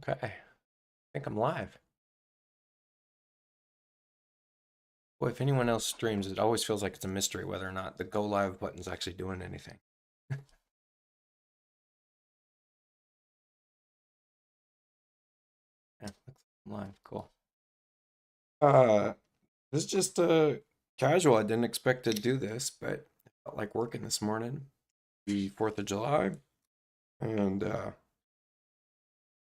Okay, I think I'm live. Boy, if anyone else streams, it always feels like it's a mystery whether or not the go live button's actually doing anything. Yeah, looks like I'm live. Cool. Uh, this is just casual. I didn't expect to do this, but it felt like working this morning. The 4th of July, and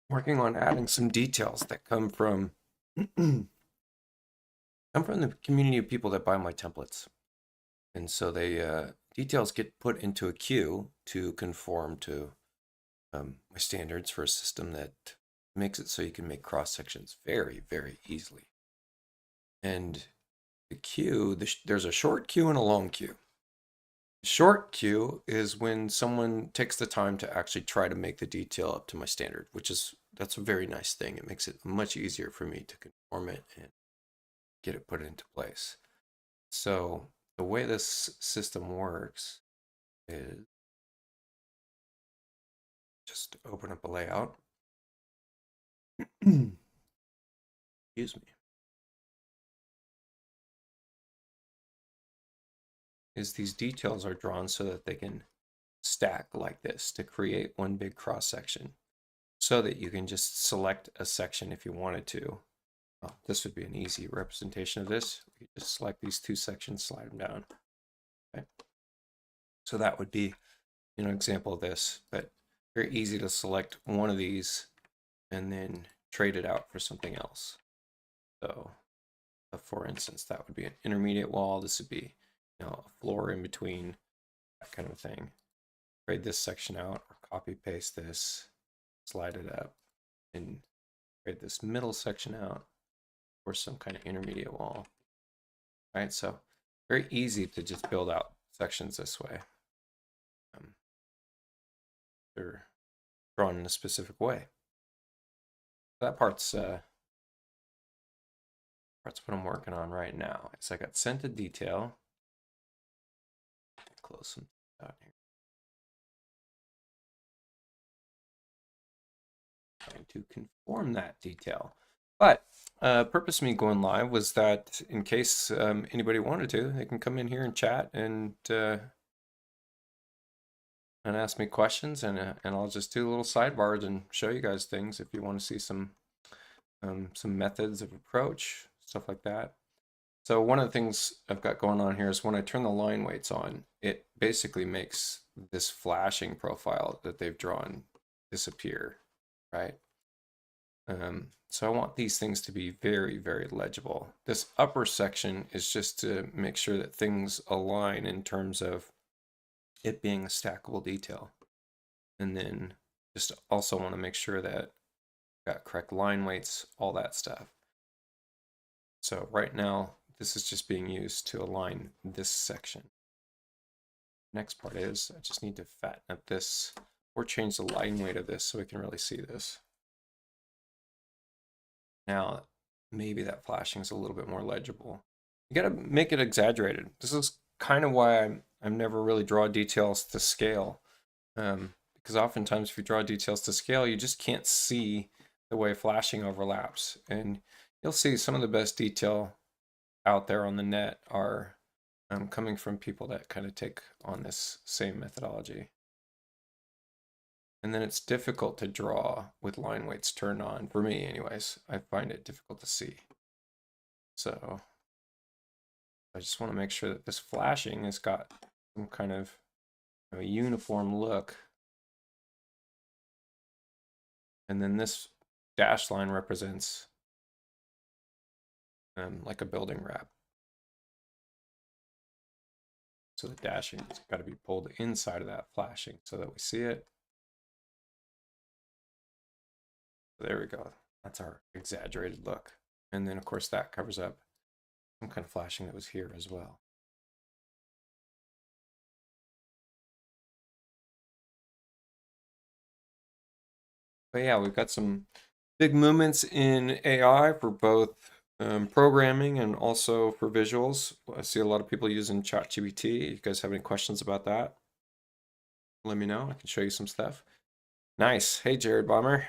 working on adding some details that come from come from the community of people that buy my templates. And so they details get put into a queue to conform to my standards for a system that makes it so you can make cross sections very, very easily. And the queue, there's a short queue and a long queue. The short queue is when someone takes the time to actually try to make the detail up to my standard, that's a very nice thing. It makes it much easier for me to conform it and get it put into place. So the way this system works is just open up a layout. Excuse me. Is these details are drawn so that they can stack like this to create one big cross section so that you can just select a section if you wanted to. Well, this would be an easy representation of this. We could just select these two sections, slide them down. Okay. So that would be an example of this, but very easy to select one of these and then trade it out for something else. So for instance, that would be an intermediate wall. This would be a floor in between, that kind of thing. Trade this section out or copy paste this, slide it up, and trade this middle section out for some kind of intermediate wall. All right, so very easy to just build out sections this way. They're drawn in a specific way. That part's what I'm working on right now. So I got sent a detail. Close some out here. Trying to conform that detail. But purpose of me going live was that in case anybody wanted to, they can come in here and chat and ask me questions, and I'll just do little sidebars and show you guys things if you want to see some methods of approach, stuff like that. So one of the things I've got going on here is when I turn the line weights on, it basically makes this flashing profile that they've drawn disappear, right? So I want these things to be very, very legible. This upper section is just to make sure that things align in terms of it being a stackable detail. And then just also want to make sure that I've got correct line weights, all that stuff. So right now, this is just being used to align this section. Next part is I just need to fatten up this or change the line weight of this so we can really see this. Now, maybe that flashing is a little bit more legible. You got to make it exaggerated. This is kind of why I'm never really draw details to scale. Because oftentimes if you draw details to scale, you just can't see the way flashing overlaps. And you'll see some of the best detail out there on the net are coming from people that kind of take on this same methodology. And then it's difficult to draw with line weights turned on. For me, anyways, I find it difficult to see. So I just want to make sure that this flashing has got some kind of a uniform look. And then this dashed line represents like a building wrap. So the dashing has got to be pulled inside of that flashing so that we see it. There we go. That's our exaggerated look. And then of course that covers up some kind of flashing that was here as well. But yeah, we've got some big movements in AI for both programming and also for visuals. I see a lot of people using ChatGPT. You guys have any questions about that? Let me know. I can show you some stuff. Nice. Hey, Jared Bomber.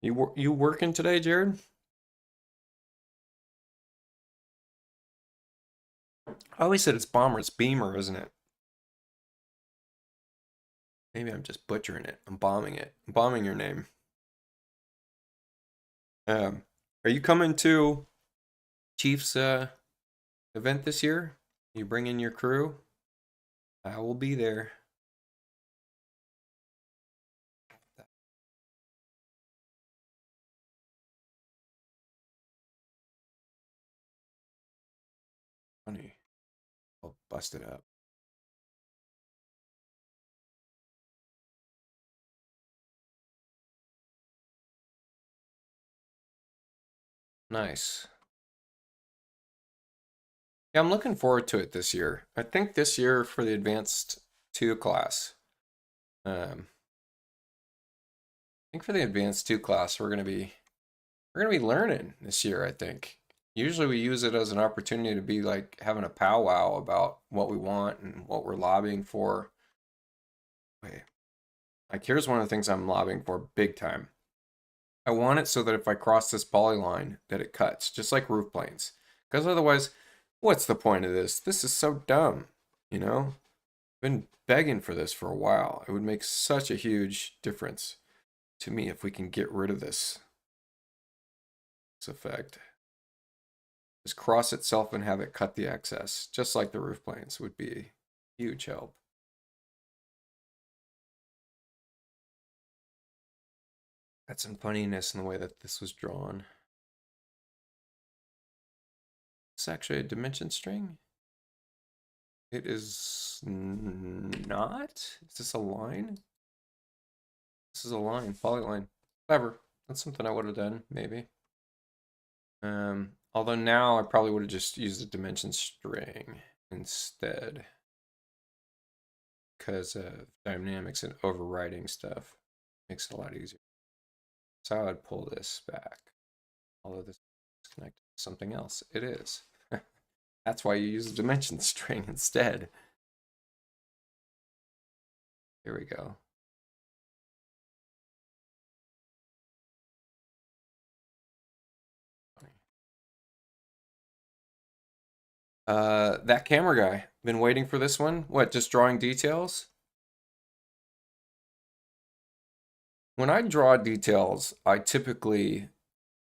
You working today, Jared? I always said it's Bomber. It's Beamer, isn't it? Maybe I'm just butchering it. I'm bombing it. I'm bombing your name. Um, are you coming to Chiefs event this year? You bring in your crew? I will be there. Funny. I'll bust it up. Nice. Yeah, I'm looking forward to it this year. I think this year for the Advanced 2 class. I think for the Advanced 2 class, we're gonna be learning this year, I think. Usually we use it as an opportunity to be like having a powwow about what we want and what we're lobbying for. Wait, like here's one of the things I'm lobbying for big time. I want it so that if I cross this polyline that it cuts, just like roof planes. Because otherwise, what's the point of this? This is so dumb, you know? Been begging for this for a while. It would make such a huge difference to me if we can get rid of this effect. Just cross itself and have it cut the excess, just like the roof planes would be a huge help. Got some funniness in the way that this was drawn. It's actually a dimension string. It is not. Is this a line? This is a line, polyline. Clever. That's something I would have done, maybe. Although now I probably would have just used a dimension string instead because of dynamics and overriding stuff. Makes it a lot easier. So I would pull this back. Although this is connected to something else. It is. That's why you use a dimension string instead. Here we go. That camera guy. Been waiting for this one. What, just drawing details? When I draw details, I typically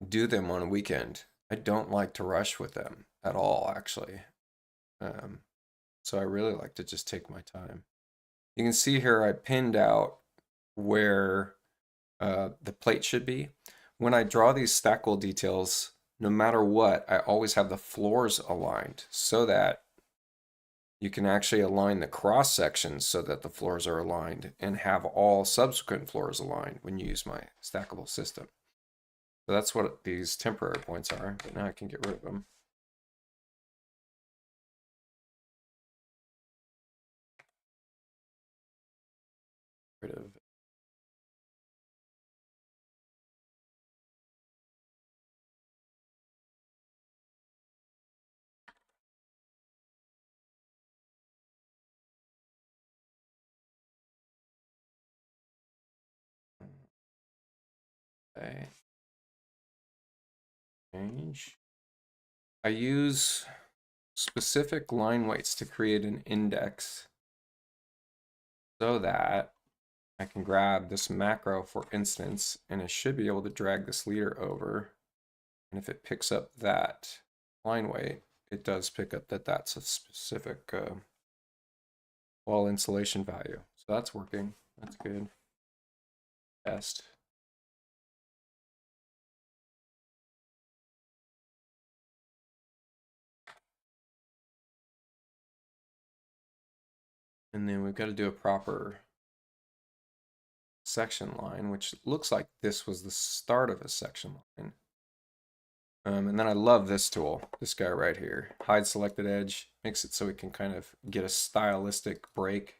do them on a weekend. I don't like to rush with them at all, actually. Um, so I really like to just take my time. You can see here I pinned out where the plate should be. When I draw these stackable details, no matter what, I always have the floors aligned so that you can actually align the cross sections so that the floors are aligned and have all subsequent floors aligned when you use my stackable system. So that's what these temporary points are, but now I can get rid of them. Rid of okay. Change. I use specific line weights to create an index so that I can grab this macro, for instance, and it should be able to drag this leader over. And if it picks up that line weight, it does pick up that that's a specific wall insulation value. So that's working. That's good. Test. And then we've got to do a proper section line, which looks like this was the start of a section line. And then I love this tool, this guy right here. Hide selected edge, makes it so we can kind of get a stylistic break.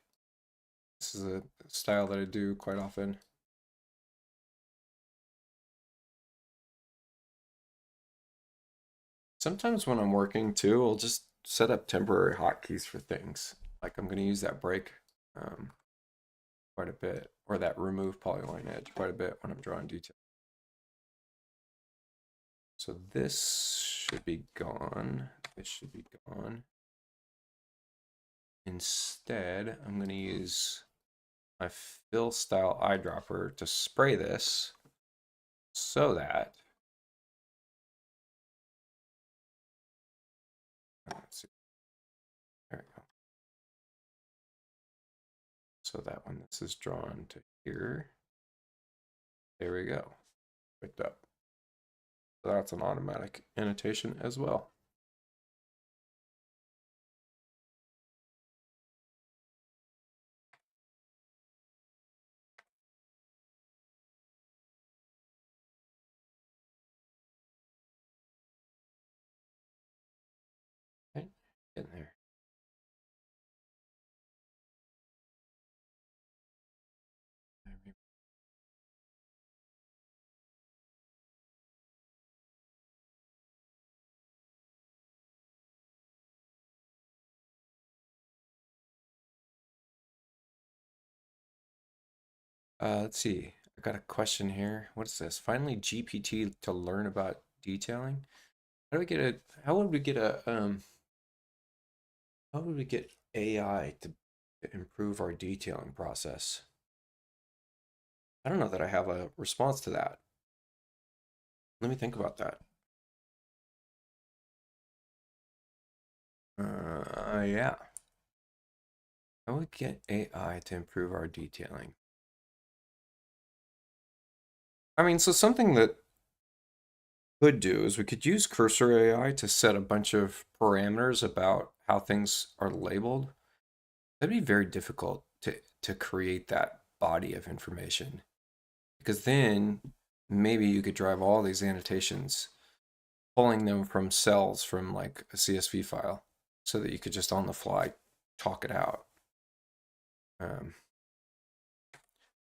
This is a style that I do quite often. Sometimes when I'm working too, I'll just set up temporary hotkeys for things. Like I'm going to use that break quite a bit, or that remove polyline edge quite a bit when I'm drawing detail. So this should be gone. This should be gone. Instead, I'm going to use my fill style eyedropper to spray this so that, let's see, there we go. So that when this is drawn to here, there we go, picked up. So that's an automatic annotation as well. Okay, in there. Let's see. I got a question here. What is this? Finally, GPT to learn about detailing. How do we get a? How would we get a? How would we get AI to improve our detailing process? I don't know that I have a response to that. Let me think about that. Yeah. How would we get AI to improve our detailing? I mean, so something that could do is we could use cursor AI to set a bunch of parameters about how things are labeled. That'd be very difficult to create that body of information, because then maybe you could drive all these annotations, pulling them from cells from like a CSV file, so that you could just on the fly talk it out.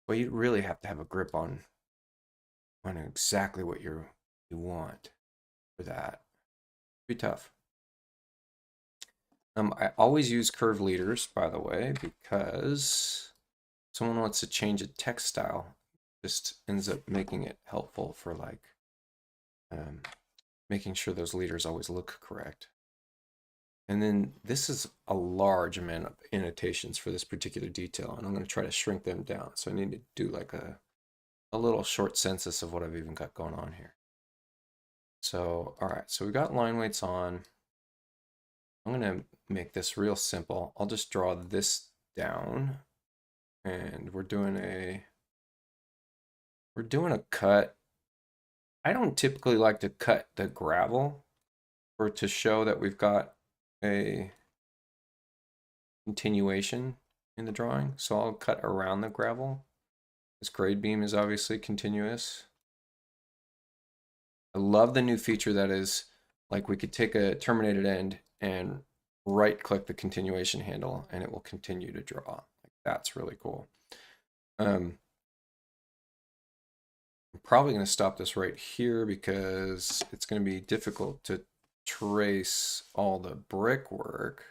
Well, you really have to have a grip on exactly what you want for that. It'd be tough. I always use curve leaders, by the way, because someone wants to change a text style, just ends up making it helpful for like making sure those leaders always look correct. And then this is a large amount of annotations for this particular detail, and I'm going to try to shrink them down. So I need to do like a little short census of what I've even got going on here. So, all right, so we got line weights on. I'm going to make this real simple. I'll just draw this down, and we're doing a cut. I don't typically like to cut the gravel or to show that we've got a continuation in the drawing. So I'll cut around the gravel. This grade beam is obviously continuous. I love the new feature that is like we could take a terminated end and right click the continuation handle and it will continue to draw. Like, that's really cool. I'm probably going to stop this right here because it's going to be difficult to trace all the brickwork.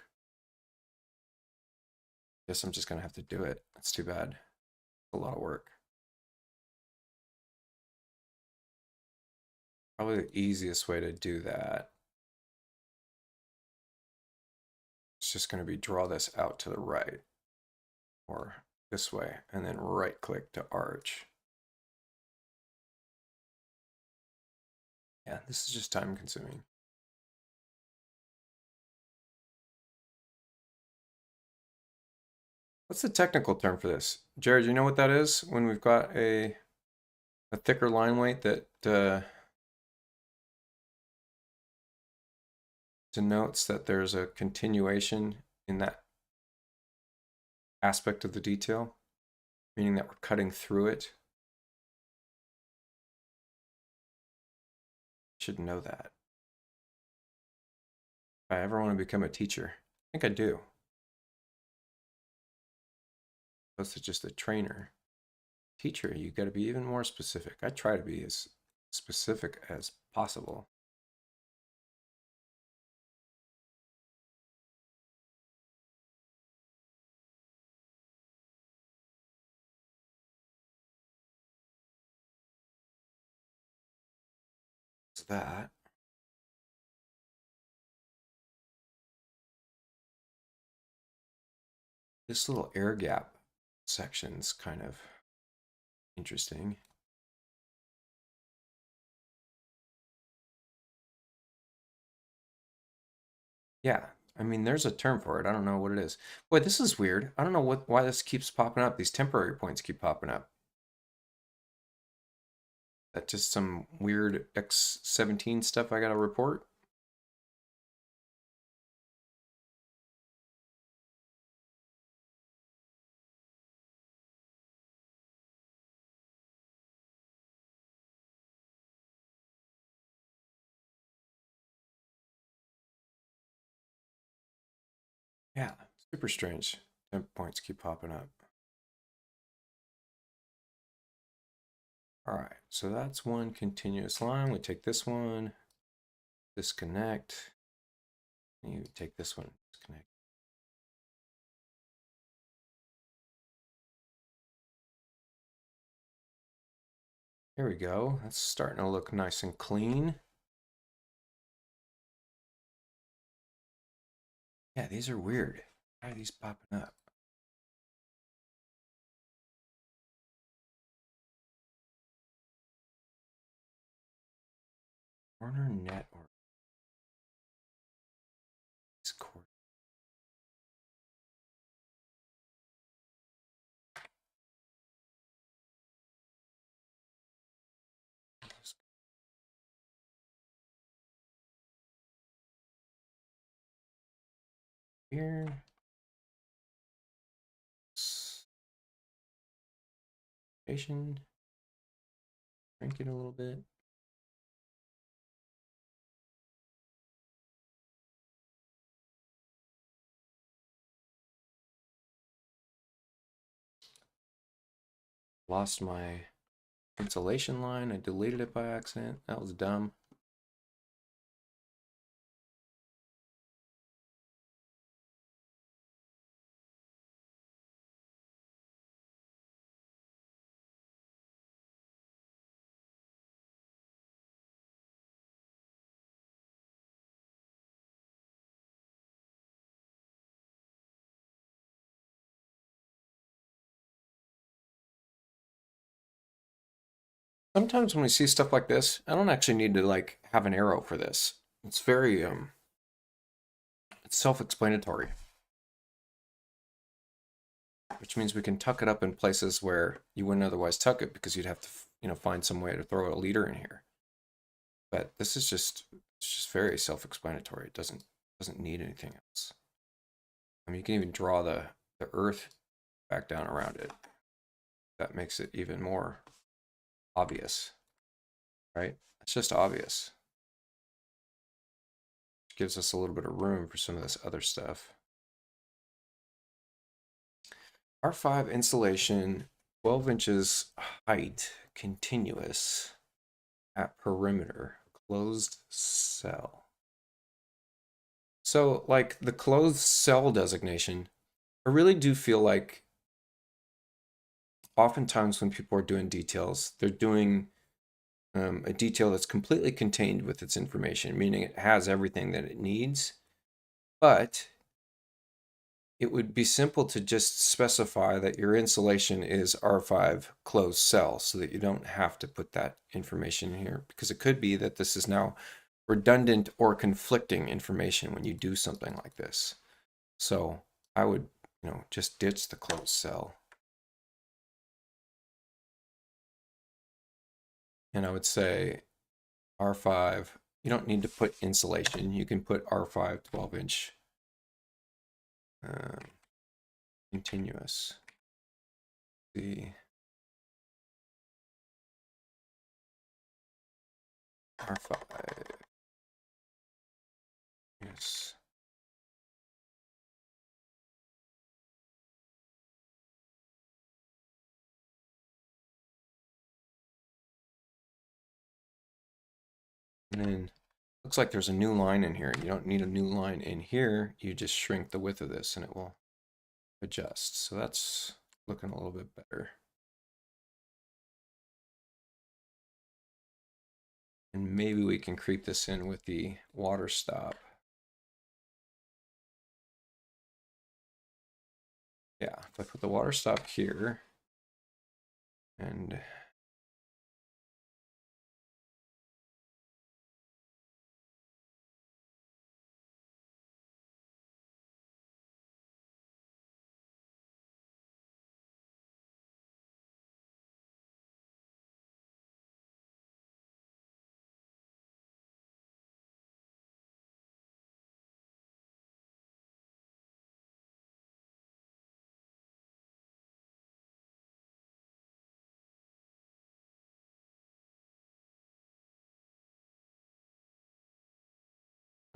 Guess I'm just going to have to do it. That's too bad. A lot of work. Probably the easiest way to do that is just going to be draw this out to the right or this way and then right click to arch. Yeah, this is just time consuming. What's the technical term for this? Jared, do you know what that is when we've got a thicker line weight that denotes that there's a continuation in that aspect of the detail, meaning that we're cutting through it? Should know that. If I ever want to become a teacher, I think I do. Opposed to just a trainer. Teacher, you got to be even more specific. I try to be as specific as possible. That This little air gap section's kind of interesting. Yeah, I mean, there's a term for it. I don't know what it is. Boy, this is weird. I don't know why this keeps popping up. These temporary points keep popping up. That's just some weird X17 stuff I gotta report. Yeah, super strange. Temp points keep popping up. All right, so that's one continuous line. We take this one, disconnect. You take this one, disconnect. There we go. That's starting to look nice and clean. Yeah, these are weird. Why are these popping up? Corner net or Discord. Here. Station. Shrink it a little bit. Lost my insulation line. I deleted it by accident. That was dumb. Sometimes when we see stuff like this, I don't actually need to like have an arrow for this. It's very it's self-explanatory. Which means we can tuck it up in places where you wouldn't otherwise tuck it because you'd have to, find some way to throw a leader in here. But this is it's just very self-explanatory. It doesn't need anything else. I mean, you can even draw the earth back down around it. That makes it even more obvious, right? It's just obvious. It gives us a little bit of room for some of this other stuff. R5 insulation, 12 inches height, continuous at perimeter, closed cell. So, like the closed cell designation, I really do feel like oftentimes when people are doing details, they're doing a detail that's completely contained with its information, meaning it has everything that it needs, but it would be simple to just specify that your insulation is R5 closed cell so that you don't have to put that information in here, because it could be that this is now redundant or conflicting information when you do something like this. So I would, just ditch the closed cell. And I would say R5, you don't need to put insulation. You can put R5 12-inch continuous. The R5. Yes. And then looks like there's a new line in here. You don't need a new line in here. You just shrink the width of this and it will adjust. So that's looking a little bit better. And maybe we can creep this in with the water stop. Yeah, if I put the water stop here and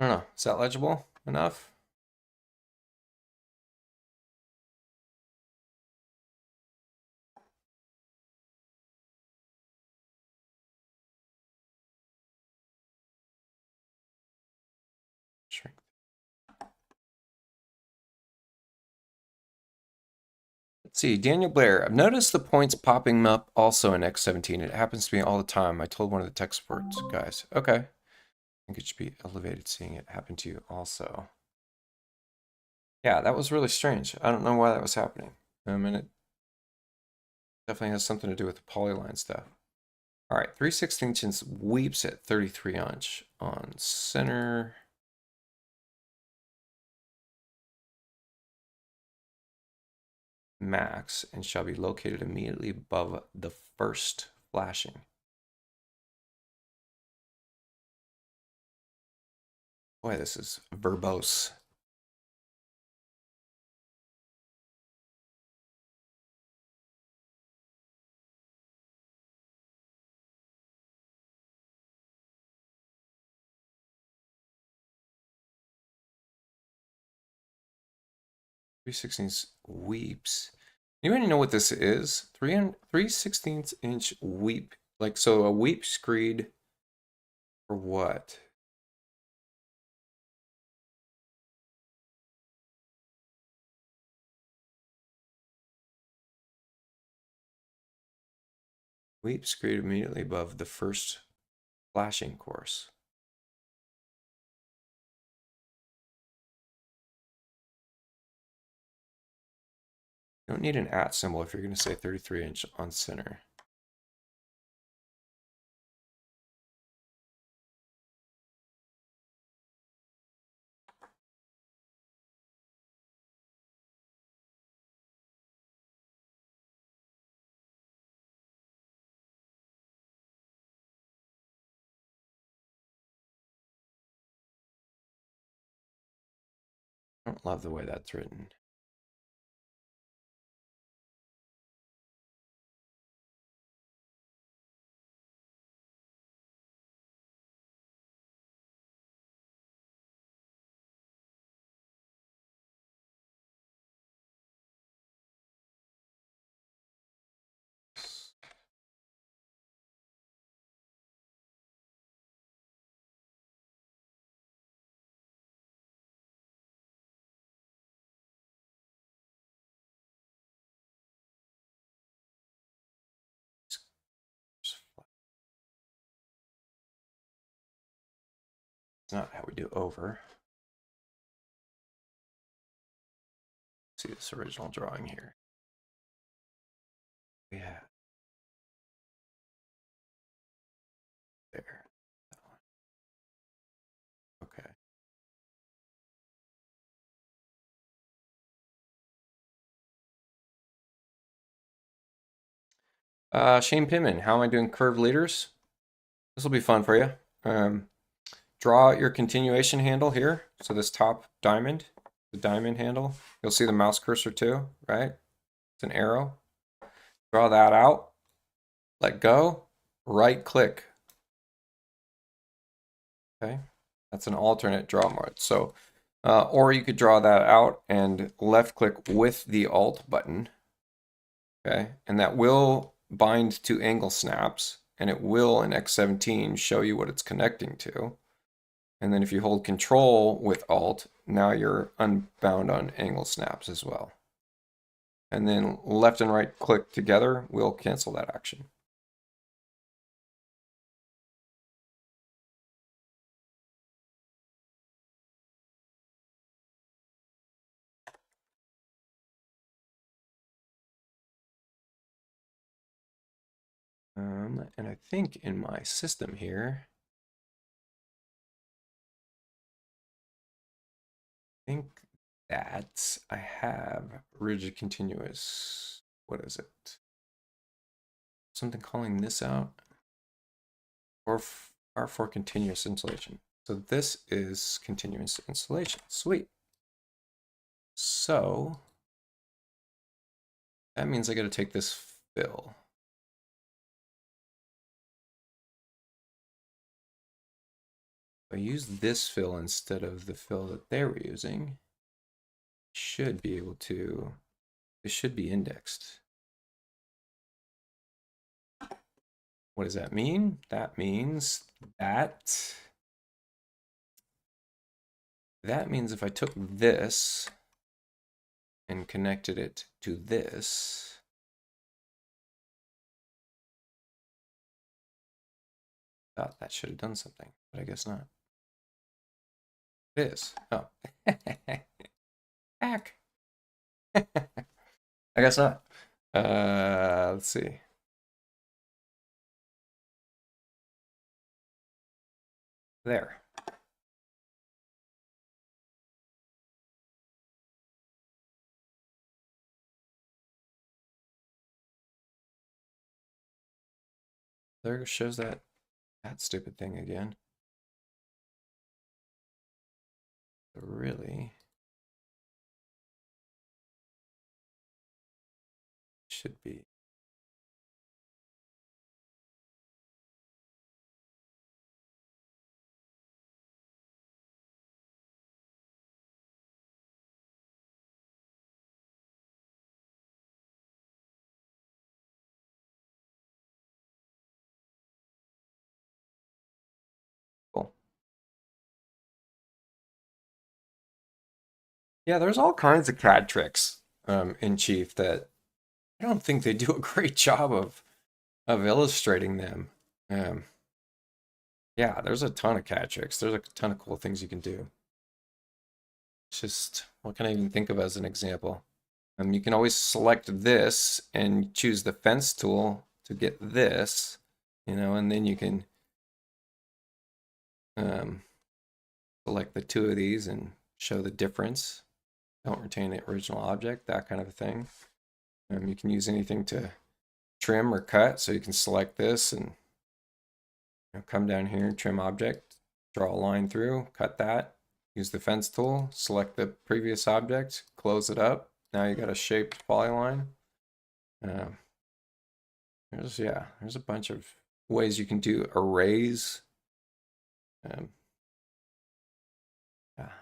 I don't know, is that legible enough? Shrink. Let's see, Daniel Blair. I've noticed the points popping up also in X17. It happens to me all the time. I told one of the tech support guys. Okay. I think it should be elevated seeing it happen to you also. Yeah, that was really strange. I don't know why that was happening. And it definitely has something to do with the polyline stuff. All right, 3/16 weeps at 33 inch on center. Max and shall be located immediately above the first flashing. Boy, this is verbose. .3/16 weeps. Anybody know what this is? 3/16 inch weep. Like, so a weep screed for what? Weep screed immediately above the first flashing course. You don't need an at symbol if you're going to say 33 inch on center. I don't love the way that's written. It's not how we do over. See this original drawing here. Yeah. There. Okay. Shane Pittman, how am I doing curved leaders? This will be fun for you. Draw out your continuation handle here. So this top diamond, the diamond handle, you'll see the mouse cursor too, right? It's an arrow. Draw that out. Let go. Right click. Okay. That's an alternate draw mode. So, or you could draw that out and left click with the Alt button. Okay. And that will bind to angle snaps, and it will in X17 show you what it's connecting to. And then if you hold Control with Alt, now you're unbound on angle snaps as well. And then left and right click together will cancel that action. And I think in my system here, I think that I have rigid continuous. What is it? Something calling this out, or for continuous installation. So this is continuous installation. Sweet. So that means I got to take this fill. If I use this fill instead of the fill that they were using, should be able to, it should be indexed. What does that mean? That means that means if I took this and connected it to this, thought that should have done something, but I guess not. It is. Oh. Heck. I guess not. Let's see. There. There shows that stupid thing again. Really should be. Cool. Yeah, there's all kinds of CAD tricks in Chief that I don't think they do a great job of illustrating them. Yeah, there's a ton of CAD tricks. There's a ton of cool things you can do. It's just, what can I even think of as an example? You can always select this and choose the fence tool to get this, and then you can select the two of these and show the difference. Don't retain the original object, that kind of a thing. You can use anything to trim or cut, so you can select this and come down here and trim object, draw a line through, cut that, use the fence tool, select the previous object, close it up. Now you got a shaped polyline. There's a bunch of ways you can do arrays. I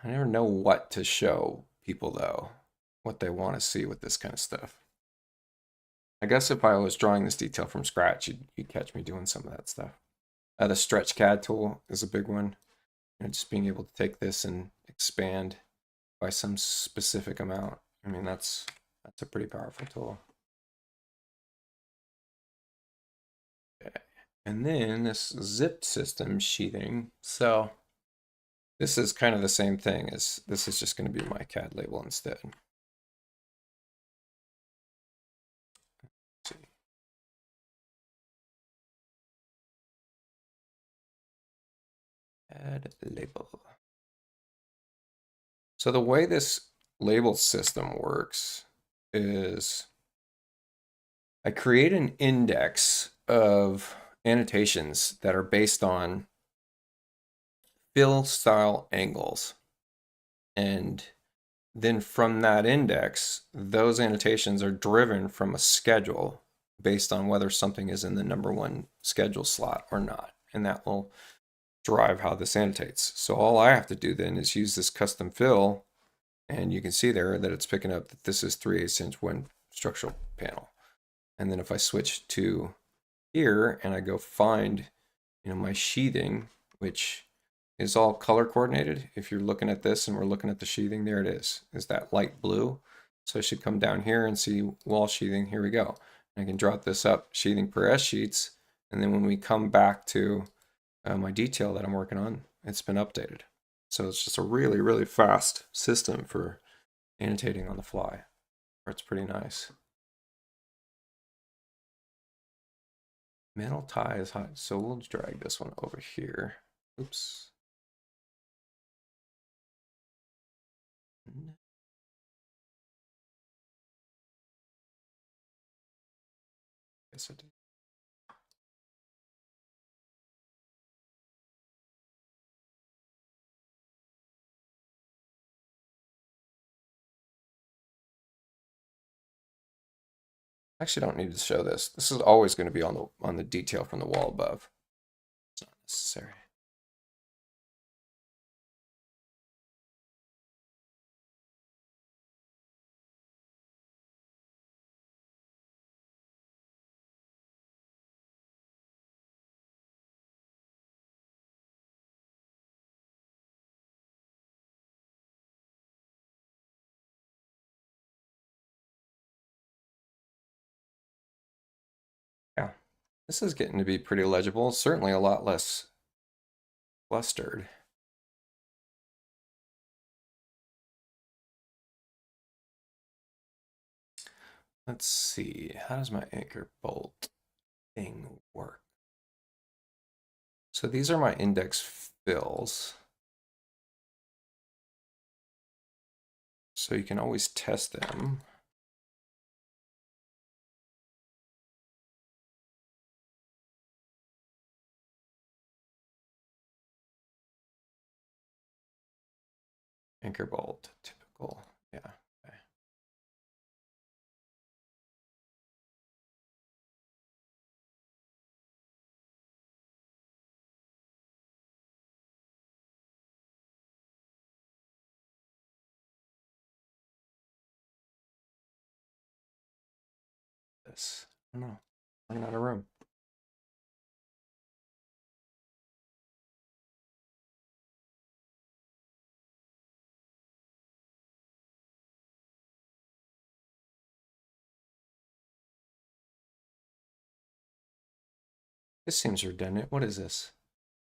never know what to show people though, what they want to see with this kind of stuff. I guess if I was drawing this detail from scratch, you'd catch me doing some of that stuff. The stretch CAD tool is a big one. Just being able to take this and expand by some specific amount. I mean, that's a pretty powerful tool. Okay. And then this zip system sheathing. So this is kind of the same thing as this is just going to be my CAD label instead. Let's see. Add label. So the way this label system works is I create an index of annotations that are based on fill style angles. And then from that index, those annotations are driven from a schedule based on whether something is in the #1 schedule slot or not. And that will drive how this annotates. So all I have to do then is use this custom fill, and you can see there that it's picking up that this is 3/8 inch one structural panel. And then if I switch to here and I go find, my sheathing, which is all color coordinated. If you're looking at this and we're looking at the sheathing, there it is that light blue. So I should come down here and see wall sheathing. Here we go. And I can drop this up, sheathing per S sheets. And then when we come back to my detail that I'm working on, it's been updated. So it's just a really, really fast system for annotating on the fly. It's pretty nice. Metal tie is hot, so we'll drag this one over here. Oops. Yes, I did. Actually, don't need to show this. This is always going to be on the detail from the wall above. It's not necessary. Yeah, this is getting to be pretty legible. Certainly a lot less clustered. Let's see, how does my anchor bolt thing work? So these are my index fills. So you can always test them. Anchor bolt, typical, yeah. Okay. This, I don't know, running out of room. This seems redundant. What is this?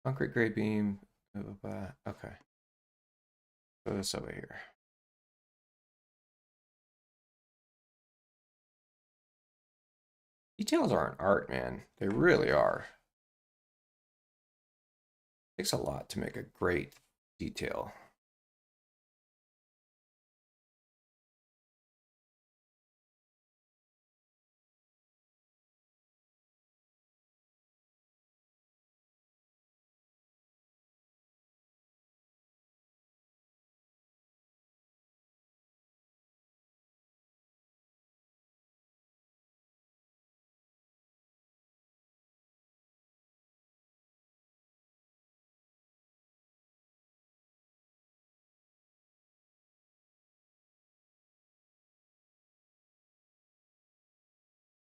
Concrete grade beam. Okay. Put this over here. Details are an art, man. They really are. It takes a lot to make a great detail.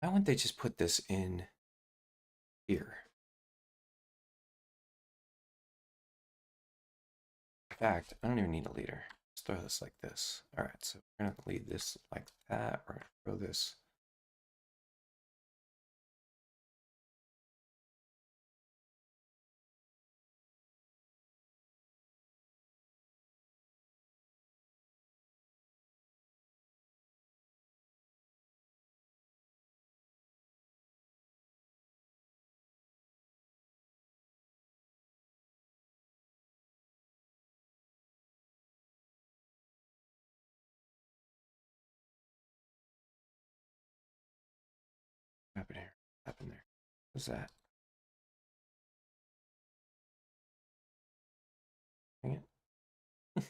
Why wouldn't they just put this in here? In fact, I don't even need a leader. Let's throw this like this. All right, so we're gonna lead this like that. We're gonna throw this. What happened here? What happened there? What's that? Dang it.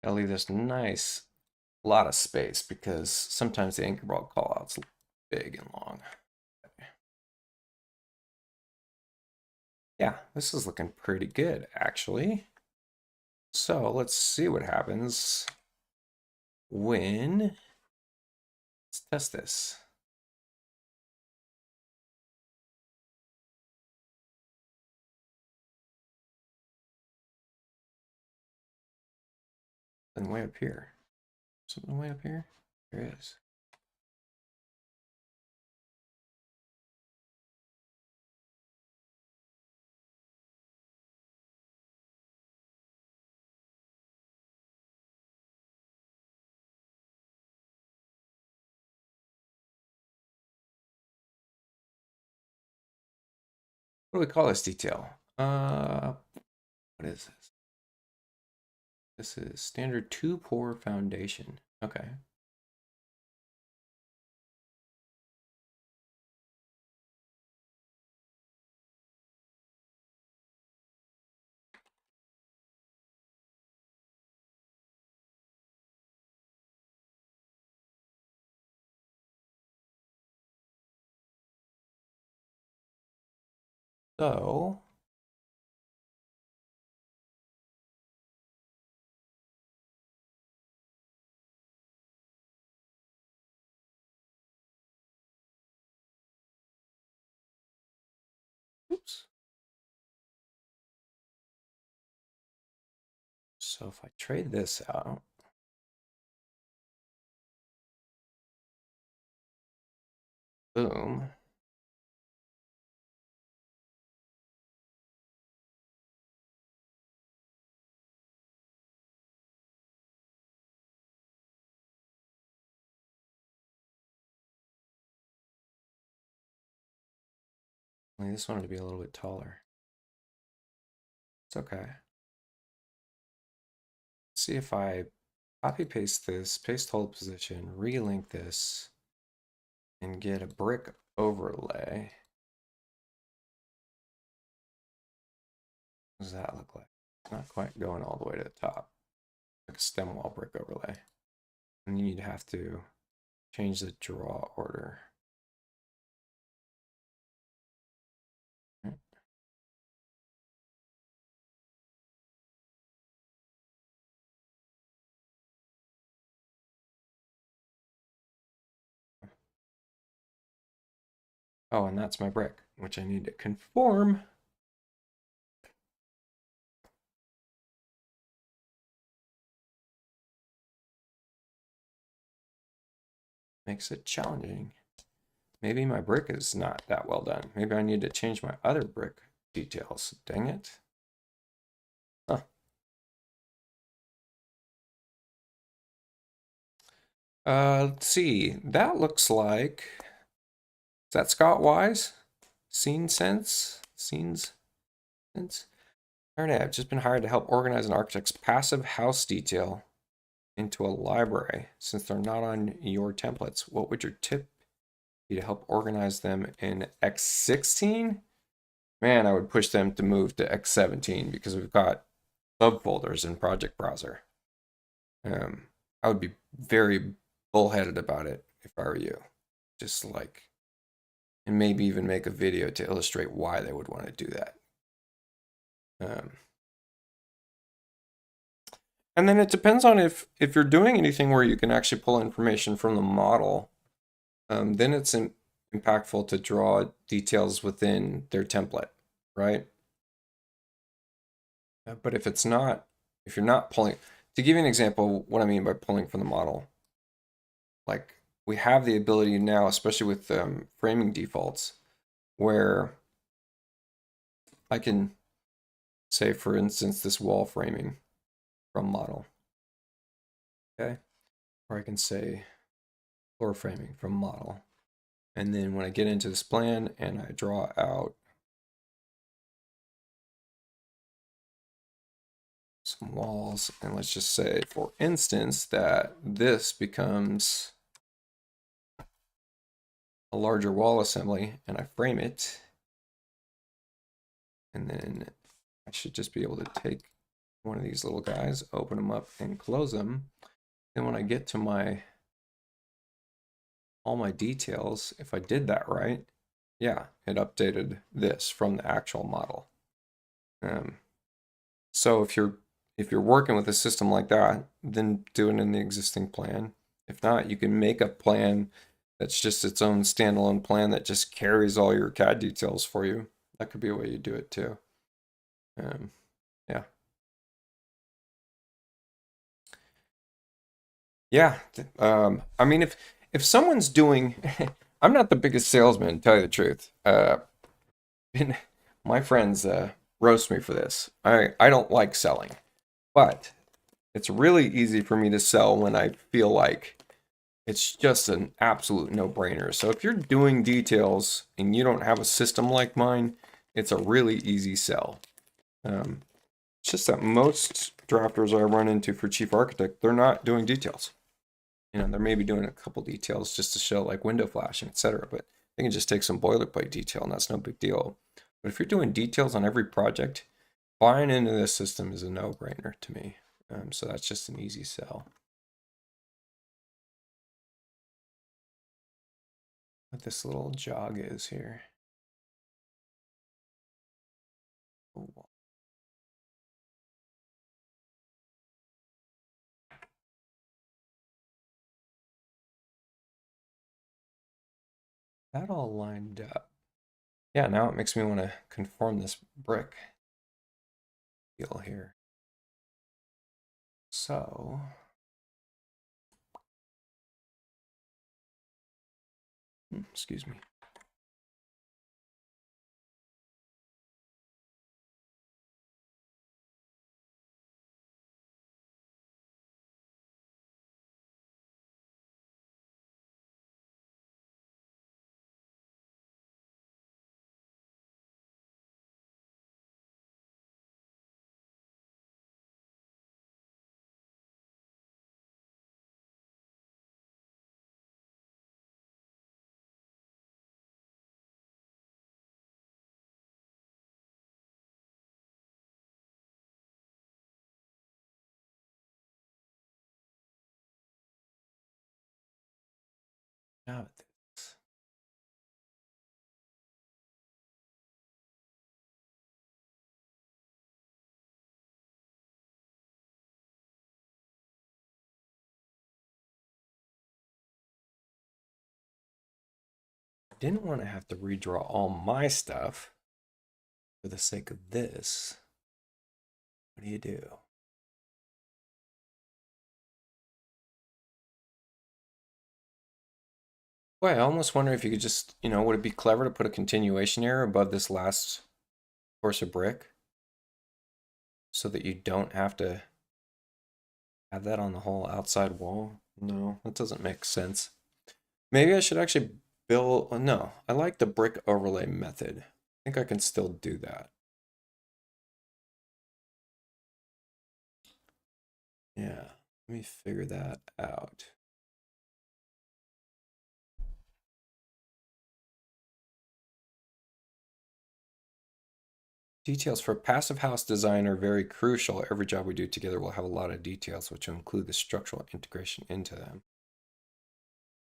I'll leave this nice lot of space because sometimes the anchor bolt callout's big and long. Yeah, this is looking pretty good actually. So let's see what happens when, let's test this. Something way up here. Something way up here? There it is. What do we call this detail? What is this? This is standard 2-pour foundation. Okay. So oops. So if I trade this out, boom. I just wanted to be a little bit taller. It's okay. Let's see if I copy paste this, paste hold position, relink this, and get a brick overlay. What does that look like? It's not quite going all the way to the top. Like a stem wall brick overlay. And you'd have to change the draw order. Oh, and that's my brick, which I need to conform. Makes it challenging. Maybe my brick is not that well done. Maybe I need to change my other brick details. Dang it. Huh. Let's see. That looks like... Is that Scott Wise? Scene Sense? Scenes Sense? Alright, I've just been hired to help organize an architect's passive house detail into a library. Since they're not on your templates, what would your tip be to help organize them in X16? Man, I would push them to move to X17 because we've got subfolders in Project Browser. I would be very bullheaded about it if I were you. Just like, and maybe even make a video to illustrate why they would want to do that. And then it depends on if you're doing anything where you can actually pull information from the model, then it's impactful to draw details within their template, right? But if it's not, if you're not pulling, to give you an example, what I mean by pulling from the model, like we have the ability now, especially with framing defaults, where I can say, for instance, this wall framing from model, okay? Or I can say floor framing from model. And then when I get into this plan and I draw out some walls, and let's just say, for instance, that this becomes a larger wall assembly, and I frame it, and then I should just be able to take one of these little guys, open them up and close them. And when I get to all my details, if I did that right, yeah, it updated this from the actual model. So if you're working with a system like that, then do it in the existing plan. If not, you can make a plan that's just its own standalone plan that just carries all your CAD details for you. That could be a way you do it too. Yeah. Yeah. I mean, if someone's doing, I'm not the biggest salesman, to tell you the truth. My friends roast me for this. I don't like selling, but it's really easy for me to sell when I feel like it's just an absolute no-brainer. So if you're doing details and you don't have a system like mine, it's a really easy sell. It's just that most drafters I run into for chief architect, they're not doing details. You know, they're maybe doing a couple details just to show like window flashing, etc. But they can just take some boilerplate detail, and that's no big deal. But if you're doing details on every project, buying into this system is a no-brainer to me. So that's just an easy sell. What this little jog is here. Oh. That all lined up. Yeah, now it makes me want to conform this brick deal here. So excuse me. Now this. Didn't want to have to redraw all my stuff for the sake of this. What do you do? Boy, I almost wonder if you could just, you know, would it be clever to put a continuation error above this last course of brick so that you don't have to have that on the whole outside wall? No, that doesn't make sense. Maybe I should actually build, no, I like the brick overlay method. I think I can still do that. Yeah, let me figure that out. Details for passive house design are very crucial. Every job we do together will have a lot of details, which will include the structural integration into them.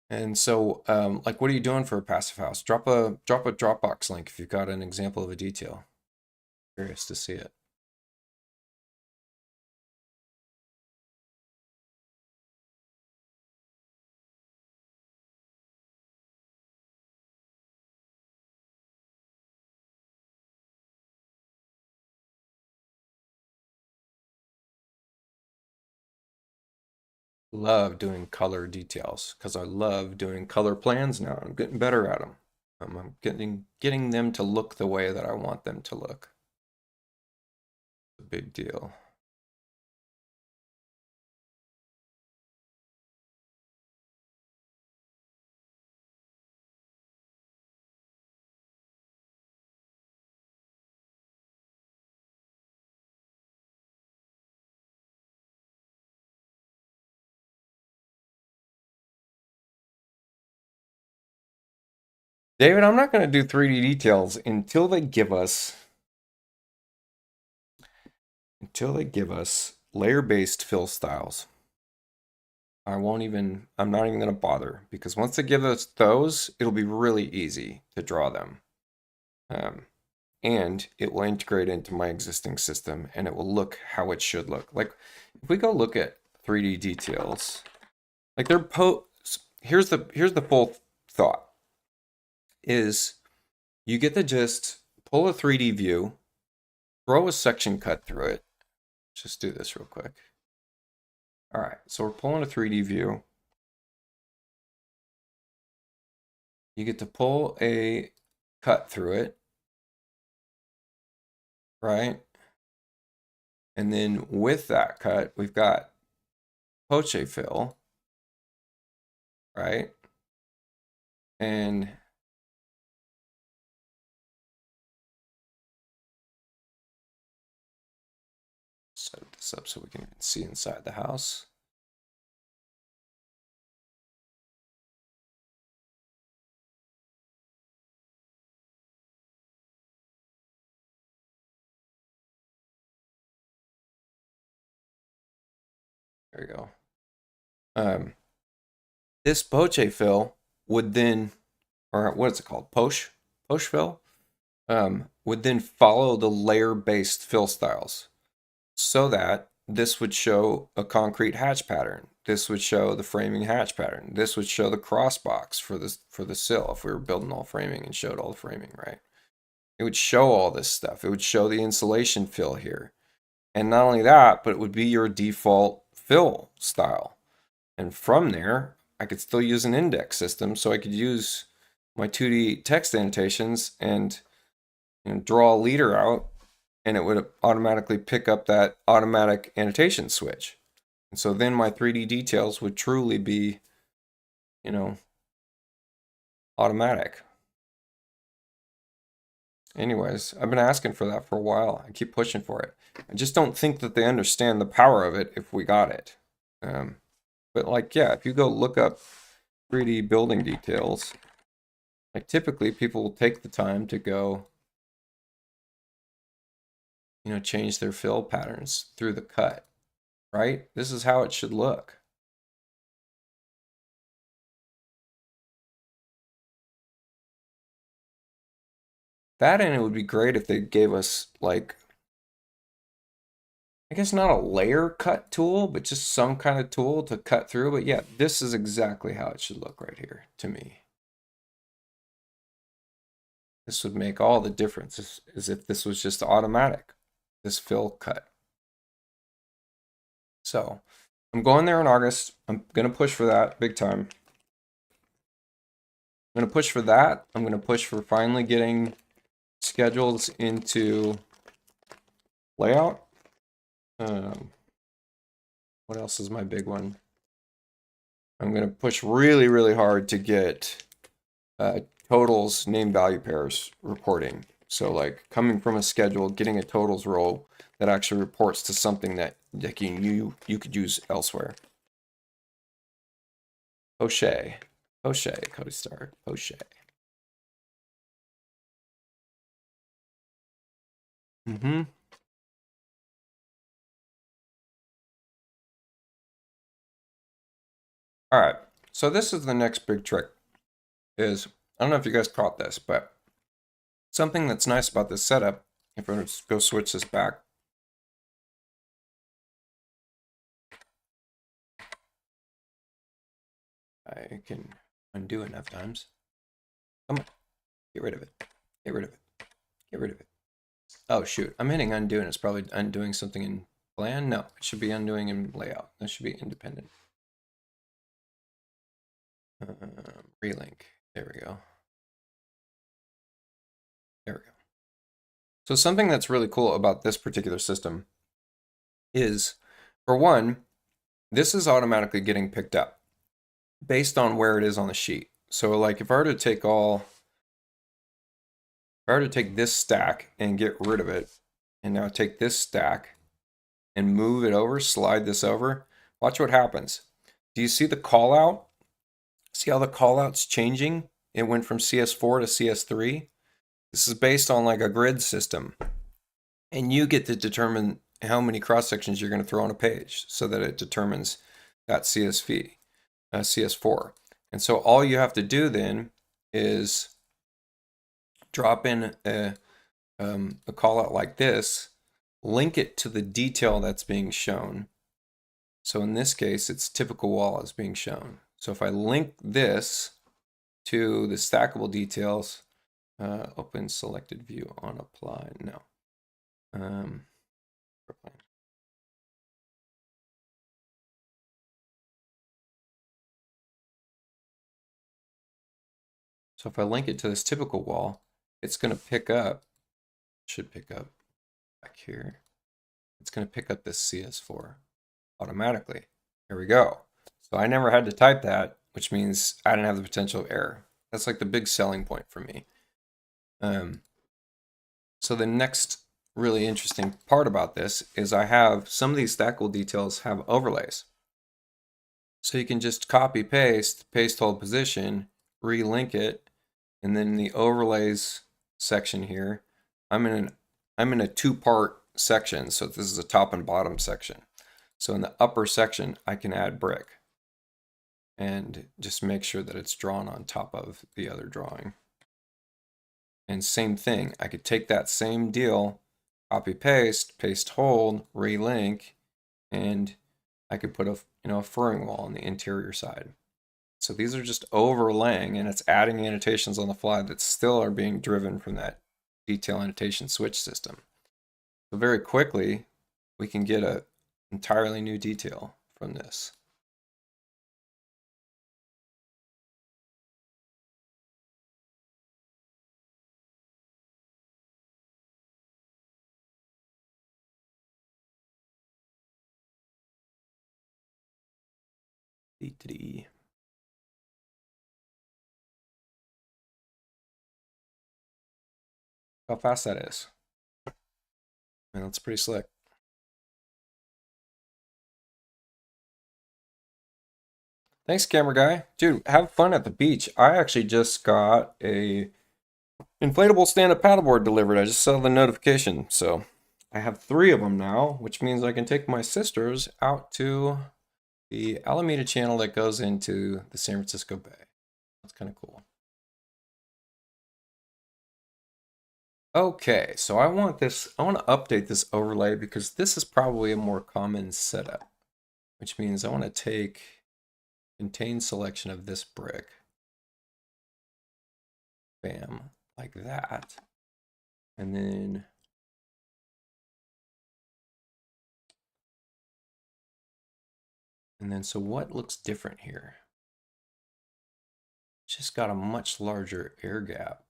And so, like, what are you doing for a passive house? Drop a Dropbox link if you've got an example of a detail. Curious to see it. Love doing color details because I love doing color plans now. I'm getting better at them. I'm getting them to look the way that I want them to look. It's a big deal. David, I'm not going to do 3D details until they give us layer-based fill styles. I'm not even going to bother because once they give us those, it'll be really easy to draw them. And it will integrate into my existing system and it will look how it should look. Like if we go look at 3D details, like here's the full thought is you get the gist, pull a 3D view, throw a section cut through it. Just do this real quick. All right, so we're pulling a 3D view. You get to pull a cut through it, right? And then with that cut, we've got poche fill, right? And this up so we can see inside the house. There you go. This poche fill would then, or what is it called? Poche fill, would then follow the layer-based fill styles, so that this would show a concrete hatch pattern. This would show the framing hatch pattern. This would show the cross box for the sill if we were building all framing and showed all the framing, right? It would show all this stuff. It would show the insulation fill here. And not only that, but it would be your default fill style. And from there, I could still use an index system, so I could use my 2D text annotations and draw a leader out, and it would automatically pick up that automatic annotation switch. And so then my 3D details would truly be, automatic. Anyways, I've been asking for that for a while. I keep pushing for it. I just don't think that they understand the power of it if we got it. But like, yeah, if you go look up 3D building details, like typically people will take the time to go, change their fill patterns through the cut, right? This is how it should look. That, and it would be great if they gave us, like, I guess not a layer cut tool, but just some kind of tool to cut through. But yeah, this is exactly how it should look right here to me. This would make all the difference as if this was just automatic, this fill cut. So I'm going there in August. I'm going to push for that big time. I'm going to push for that. I'm going to push for finally getting schedules into layout. What else is my big one? I'm going to push really, really hard to get totals name value pairs reporting. So like coming from a schedule, getting a totals row that actually reports to something that you could use elsewhere. Poche, Cody Star, Poche. All right, so this is the next big trick. I don't know if you guys caught this, but something that's nice about this setup, if I just go switch this back. I can undo enough times. Come on, get rid of it. Get rid of it. Get rid of it. Oh shoot, I'm hitting undo and it's probably undoing something in plan. No, it should be undoing in layout. That should be independent. Relink. There we go. There we go. So something that's really cool about this particular system is, for one, this is automatically getting picked up based on where it is on the sheet. So like if I were to take this stack and get rid of it, and now take this stack and move it over, slide this over, watch what happens. Do you see the call out? See how the call out's changing? It went from CS4 to CS3. This is based on like a grid system. And you get to determine how many cross sections you're going to throw on a page so that it determines that CS4. And so all you have to do then is drop in a call out like this, link it to the detail that's being shown. So in this case, it's typical wall is being shown. So if I link this to the stackable details, open selected view on apply, no. So if I link it to this typical wall, it's going to pick up, should pick up back here. It's going to pick up this CS4 automatically. Here we go. So I never had to type that, which means I didn't have the potential error. That's like the big selling point for me. So the next really interesting part about this is I have some of these stackable details have overlays. So you can just copy paste hold position, relink it, and then in the overlays section here, I'm in a two-part section. So this is a top and bottom section. So in the upper section, I can add brick and just make sure that it's drawn on top of the other drawing. And same thing, I could take that same deal, copy paste hold, relink, and I could put a a furring wall on the interior side. So these are just overlaying, and it's adding annotations on the fly that still are being driven from that detail annotation switch system. So very quickly, we can get an entirely new detail from this. How fast that is. Man, that's pretty slick. Thanks, camera guy. Dude, have fun at the beach. I actually just got a inflatable stand-up paddleboard delivered. I just saw the notification. So I have 3 of them now, which means I can take my sisters out to the Alameda Channel that goes into the San Francisco Bay. That's kind of cool. Okay, so I want to update this overlay because this is probably a more common setup, which means I want to take contain selection of this brick. Bam, like that. And then so what looks different here? It's just got a much larger air gap.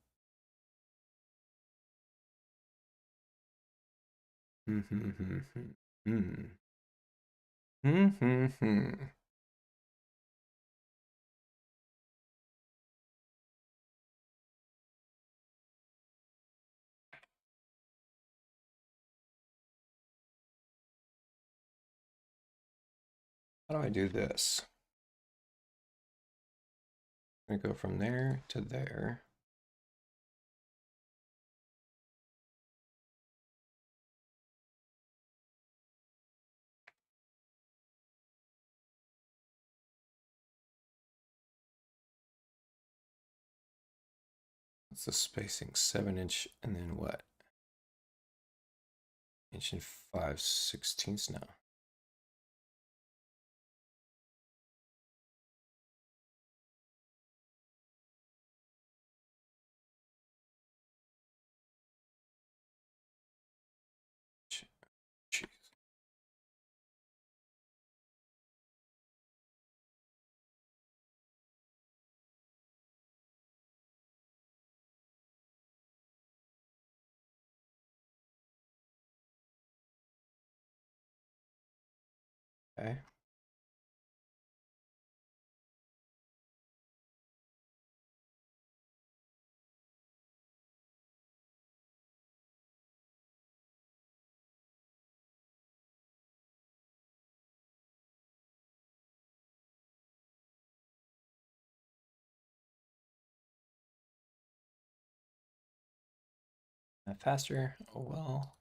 How do I do this? I'm gonna go from there to there. What's the spacing? 7-inch, and then what? 1 and 5/16 now. Jeez. Okay. That faster? Oh well.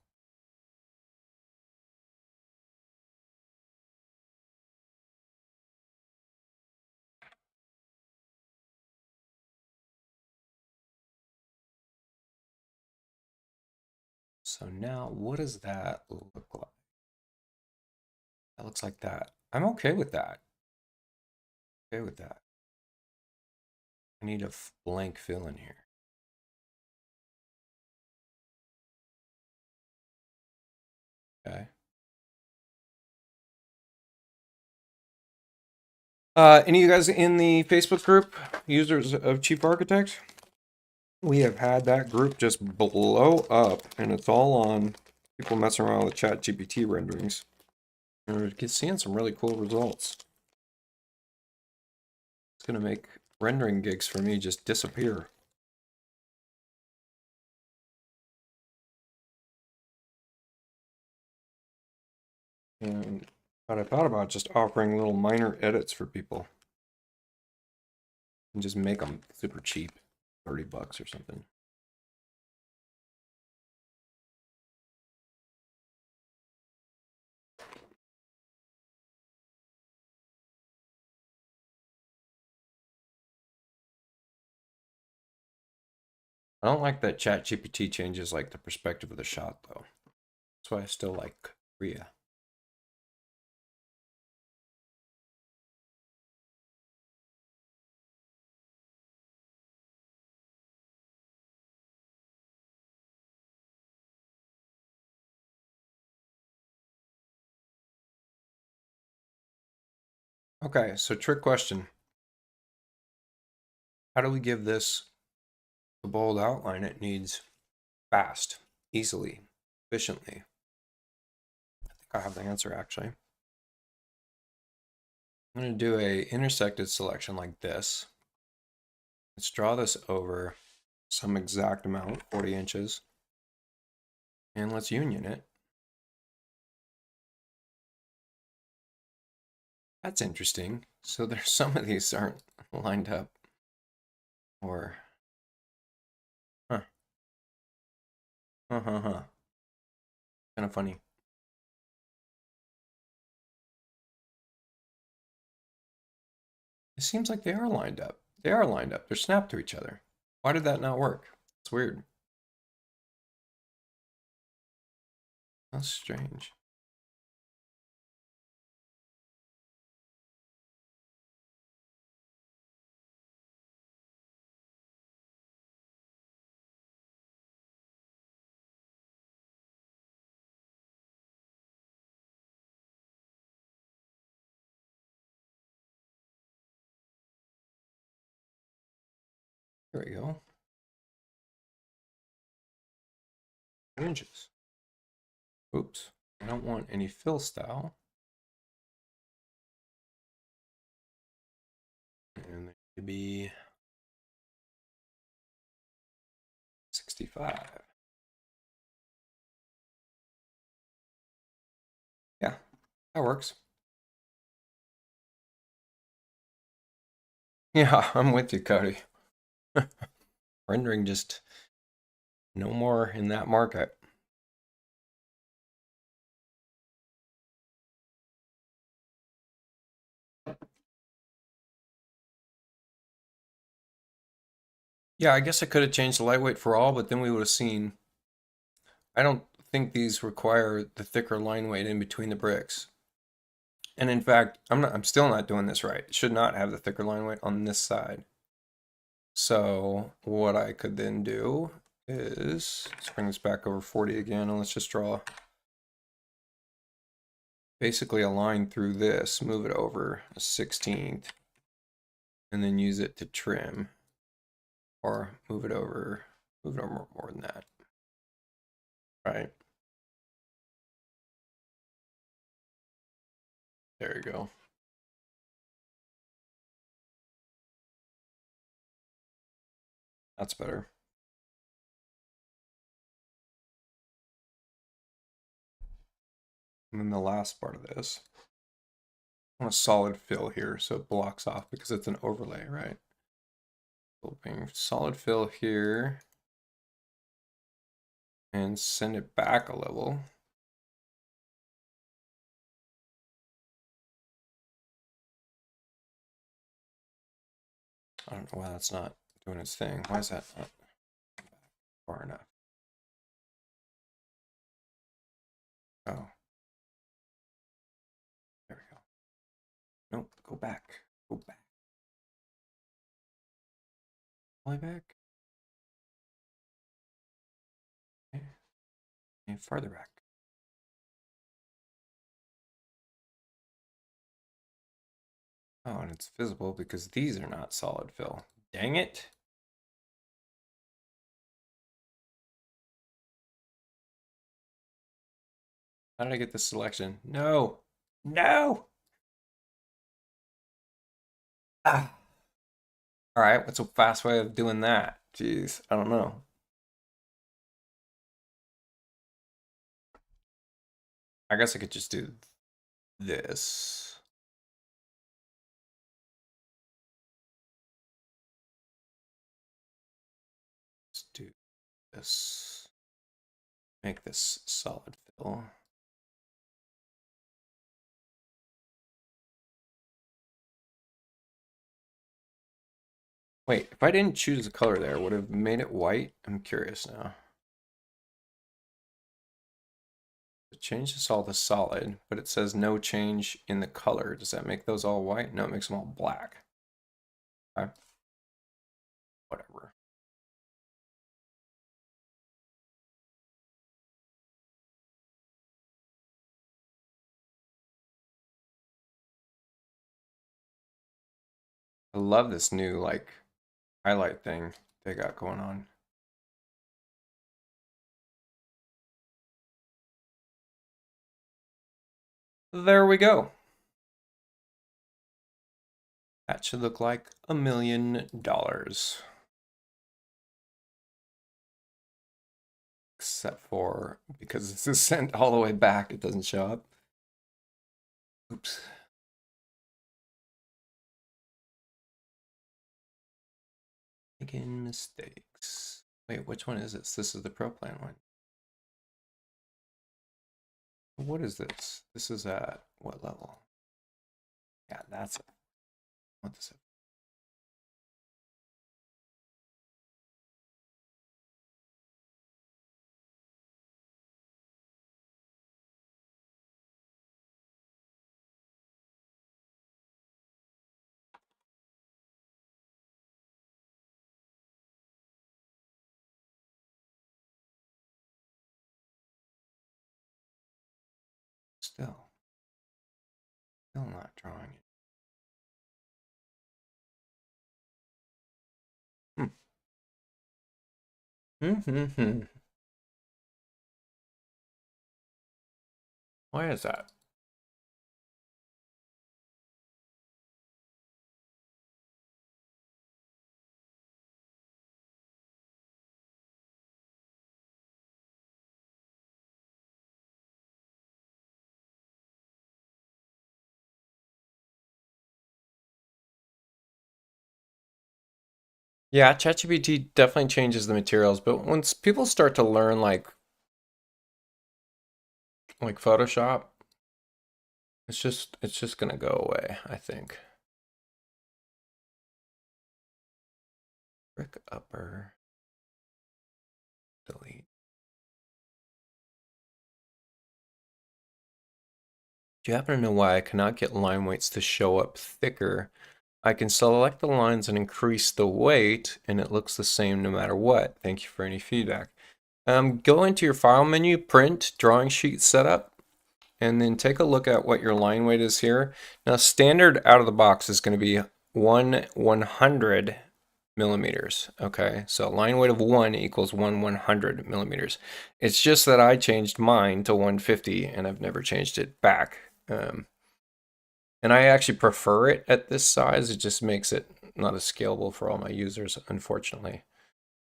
So now, what does that look like? That looks like that. I'm okay with that. Okay with that. I need a blank fill in here. Okay. Any of you guys in the Facebook group, users of Chief Architect? We have had that group just blow up, and it's all on people messing around with ChatGPT renderings. And we're seeing some really cool results. It's gonna make rendering gigs for me just disappear. But I thought about just offering little minor edits for people and just make them super cheap, $30 or something. I don't like that ChatGPT changes like the perspective of the shot though. That's why I still like Korea. Okay, so trick question. How do we give this the bold outline it needs fast, easily, efficiently? I think I have the answer actually. I'm going to do a intersected selection like this. Let's draw this over some exact amount, 40 inches. And let's union it. That's interesting. So there's some of these aren't lined up. Or, huh. Kind of funny. It seems like they are lined up. They are lined up. They're snapped to each other. Why did that not work? It's weird. That's strange. There we go. Inches. Oops. I don't want any fill style. And it could be 65. Yeah, that works. Yeah, I'm with you, Cody. Rendering just no more in that market. Yeah, I guess I could have changed the lightweight for all, but then we would have seen. I don't think these require the thicker line weight in between the bricks. And in fact, I'm still not doing this right. It should not have the thicker line weight on this side. So what I could then do is, let's bring this back over 40 again, and let's just draw basically a line through this, move it over a 16th, and then use it to trim, or move it over more than that, right? There you go. That's better. And then the last part of this, I want a solid fill here so it blocks off because it's an overlay, right? Opening solid fill here and send it back a level. I don't know why that's not doing its thing. Why is that not far enough? Oh. There we go. Nope, go back. Go back. All the way back. Okay. And farther back. Oh, and it's visible because these are not solid fill. Dang it. How did I get this selection? No. No. Ah. All right, what's a fast way of doing that? Jeez, I don't know. I guess I could just do this. Let's do this. Make this solid fill. Wait, if I didn't choose a color there, would have made it white? I'm curious now. Change this all to solid, but it says no change in the color. Does that make those all white? No, it makes them all black. Okay. Whatever. I love this new like highlight thing they got going on. There we go. That should look like $1 million. Except for because this is sent all the way back, it doesn't show up. Oops. Making mistakes. Wait, which one is this? This is the Pro Plan one. What is this? This is at what level? Yeah, that's it. What is it? Still not drawing it. Why is that? Yeah, ChatGPT definitely changes the materials, but once people start to learn like Photoshop, it's just gonna go away, I think. Brick upper. Delete. Do you happen to know why I cannot get line weights to show up thicker? I can select the lines and increase the weight, and it looks the same no matter what. Thank you for any feedback. Go into your file menu, print, drawing sheet setup, and then take a look at what your line weight is here. Now, standard out of the box is going to be 1/100 millimeters. Okay, so line weight of 1 equals 1/100 millimeters. It's just that I changed mine to 150, and I've never changed it back. And I actually prefer it at this size. It just makes it not as scalable for all my users, unfortunately.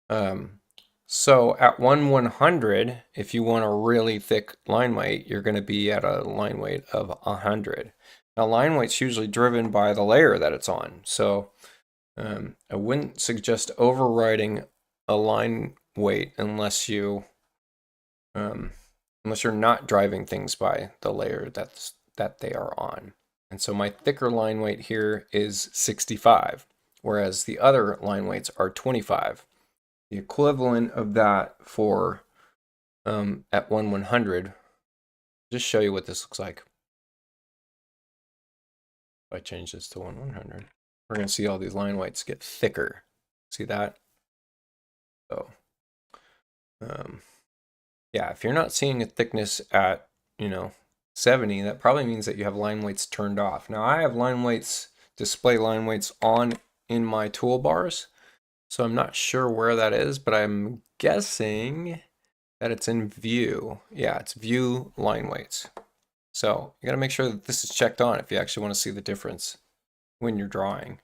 So at 1/100, if you want a really thick line weight, you're going to be at a line weight of 100. Now, line weight's usually driven by the layer that it's on. So I wouldn't suggest overriding a line weight unless you're not driving things by the layer that they are on. And so my thicker line weight here is 65, whereas the other line weights are 25. The equivalent of that for at 1/100, just show you what this looks like. If I change this to 1/100, we're going to see all these line weights get thicker. See that? So, yeah, if you're not seeing a thickness at, 70, that probably means that you have line weights turned off. Now, I have line weights, display line weights on in my toolbars, so I'm not sure where that is, but I'm guessing that it's in view. Yeah, it's view line weights. So you got to make sure that this is checked on if you actually want to see the difference when you're drawing.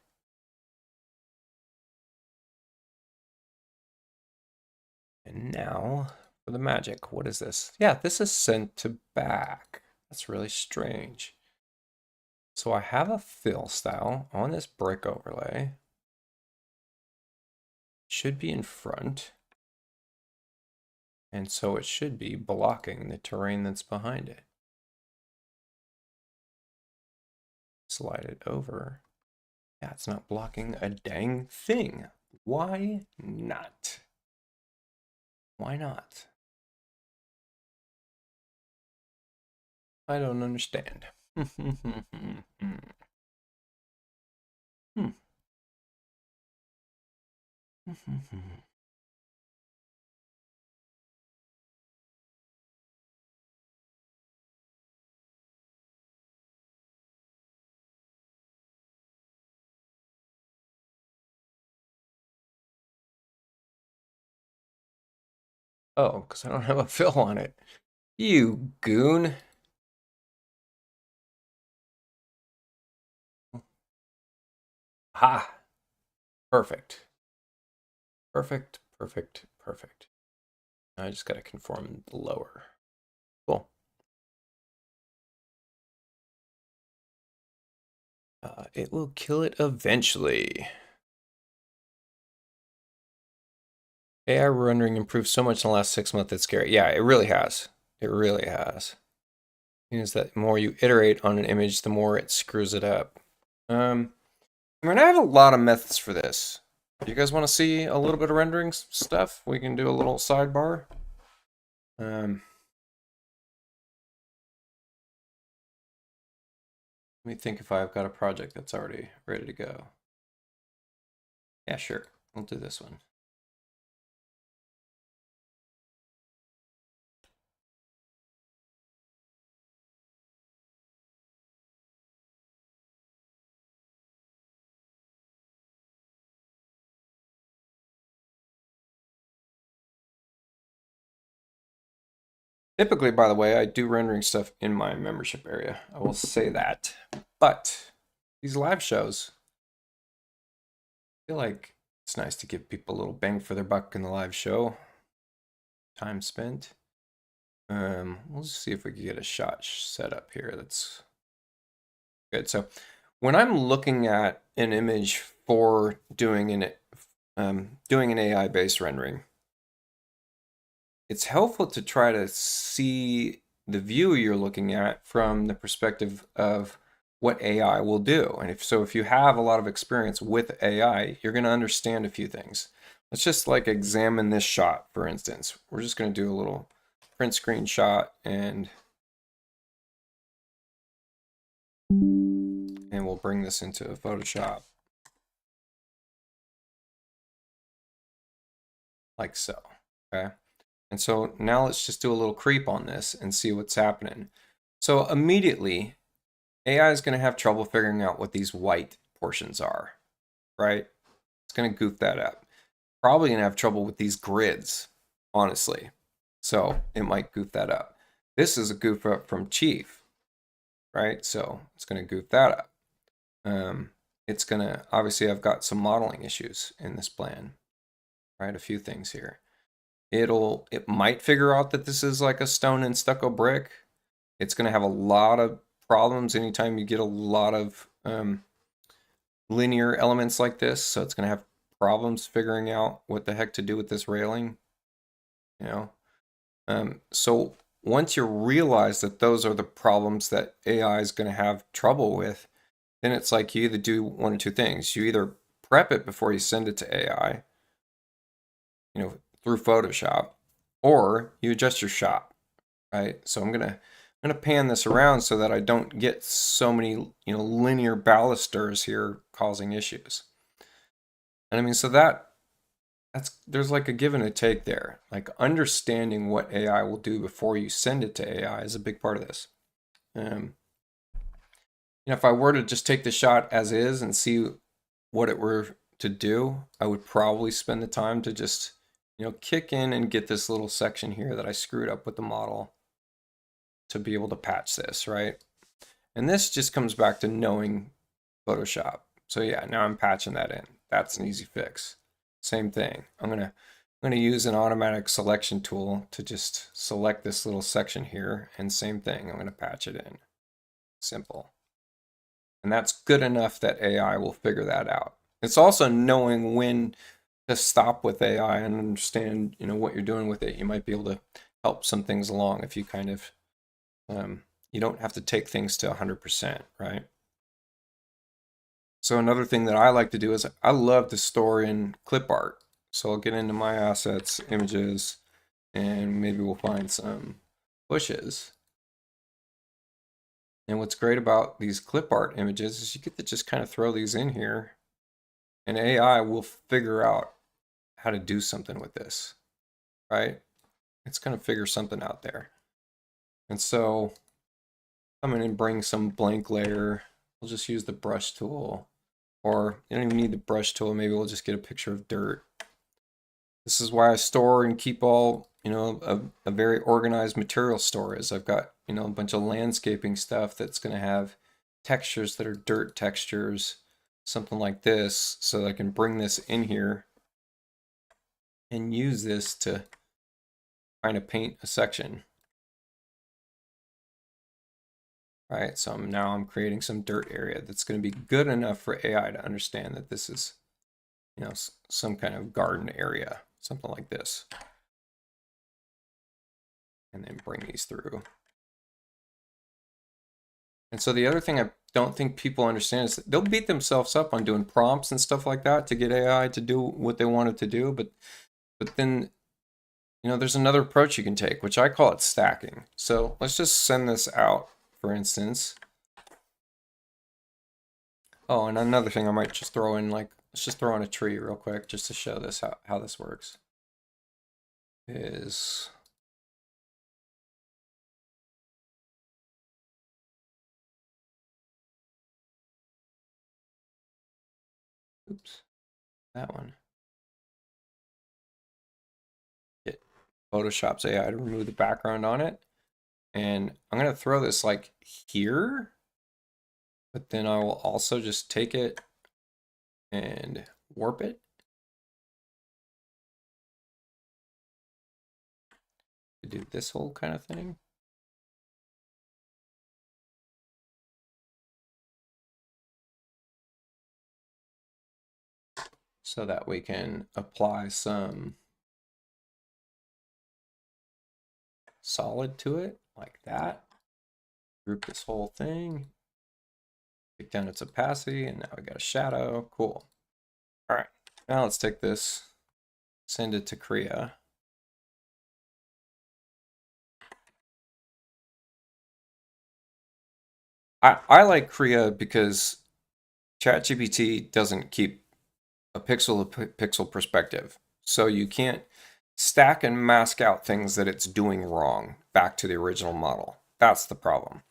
And now for the magic. What is this? Yeah, this is sent to back. That's really strange. So I have a fill style on this brick overlay. Should be in front. And so it should be blocking the terrain that's behind it. Slide it over. Yeah, it's not blocking a dang thing. Why not? Why not? I don't understand. Oh, because I don't have a fill on it. You goon. Ha. Perfect. Perfect, perfect, perfect. I just got to conform the lower. Cool. It will kill it eventually. AI rendering improved so much in the last 6 months, it's scary. Yeah, it really has. It really has. Is that the more you iterate on an image, the more it screws it up. I mean, I have a lot of methods for this. Do you guys want to see a little bit of rendering stuff? We can do a little sidebar. Let me think if I've got a project that's already ready to go. Yeah, sure. We'll do this one. Typically, by the way, I do rendering stuff in my membership area. I will say that. But these live shows, I feel like it's nice to give people a little bang for their buck in the live show. Time spent. We'll just see if we can get a shot set up here. That's good. So when I'm looking at an image for doing an AI-based rendering, it's helpful to try to see the view you're looking at from the perspective of what AI will do. And if you have a lot of experience with AI, you're going to understand a few things. Let's just like examine this shot, for instance. We're just going to do a little print screen shot and we'll bring this into Photoshop like so. Okay. And so now let's just do a little creep on this and see what's happening. So immediately, AI is going to have trouble figuring out what these white portions are, right? It's going to goof that up. Probably going to have trouble with these grids, honestly. So it might goof that up. This is a goof up from Chief, right? So it's going to goof that up. It's going to, obviously I've got some modeling issues in this plan, right? A few things here. It might figure out that this is like a stone and stucco brick. It's going to have a lot of problems anytime you get a lot of linear elements like this. So it's going to have problems figuring out what the heck to do with this railing, you know. So once you realize that those are the problems that AI is going to have trouble with, then it's like you either do one or two things. You either prep it before you send it to AI, through Photoshop, or you adjust your shot, right? So I'm gonna pan this around so that I don't get so many linear balusters here causing issues. And I mean, so there's like a give and a take there. Like understanding what AI will do before you send it to AI is a big part of this. If I were to just take the shot as is and see what it were to do, I would probably spend the time to just kick in and get this little section here that I screwed up with the model to be able to patch this, right? And this just comes back to knowing Photoshop. So yeah, now I'm patching that in. That's an easy fix. Same thing. I'm gonna use an automatic selection tool to just select this little section here, and same thing. I'm gonna patch it in. Simple. And that's good enough that AI will figure that out. It's also knowing when to stop with AI and understand, what you're doing with it. You might be able to help some things along if you kind of, you don't have to take things to 100%, right? So another thing that I like to do is I love to store in clip art. So I'll get into my assets, images, and maybe we'll find some bushes. And what's great about these clip art images is you get to just kind of throw these in here, and AI will figure out how to do something with this, right? It's going to figure something out there. And so come in and bring some blank layer. We'll just use the brush tool, or you don't even need the brush tool. Maybe we'll just get a picture of dirt. This is why I store and keep all, a very organized material store is I've got, a bunch of landscaping stuff that's going to have textures that are dirt textures, something like this, so that I can bring this in here and use this to kind of paint a section. All right, so now I'm creating some dirt area that's going to be good enough for AI to understand that this is, some kind of garden area, something like this. And then bring these through. And so the other thing I don't think people understand is that they'll beat themselves up on doing prompts and stuff like that to get AI to do what they want it to do, but then there's another approach you can take, which I call it stacking. So let's just send this out, for instance. Oh, and another thing I might just throw in, let's just throw in a tree real quick just to show this how this works. Is oops, that one. Get Photoshop's AI to remove the background on it. And I'm going to throw this here, but then I will also just take it and warp it. To do this whole kind of thing. So that we can apply some solid to it, like that. Group this whole thing. Take down its opacity, and now we got a shadow. Cool. All right, now let's take this, send it to Creo. I like Creo because ChatGPT doesn't keep a pixel to pixel perspective. So you can't stack and mask out things that it's doing wrong back to the original model. That's the problem.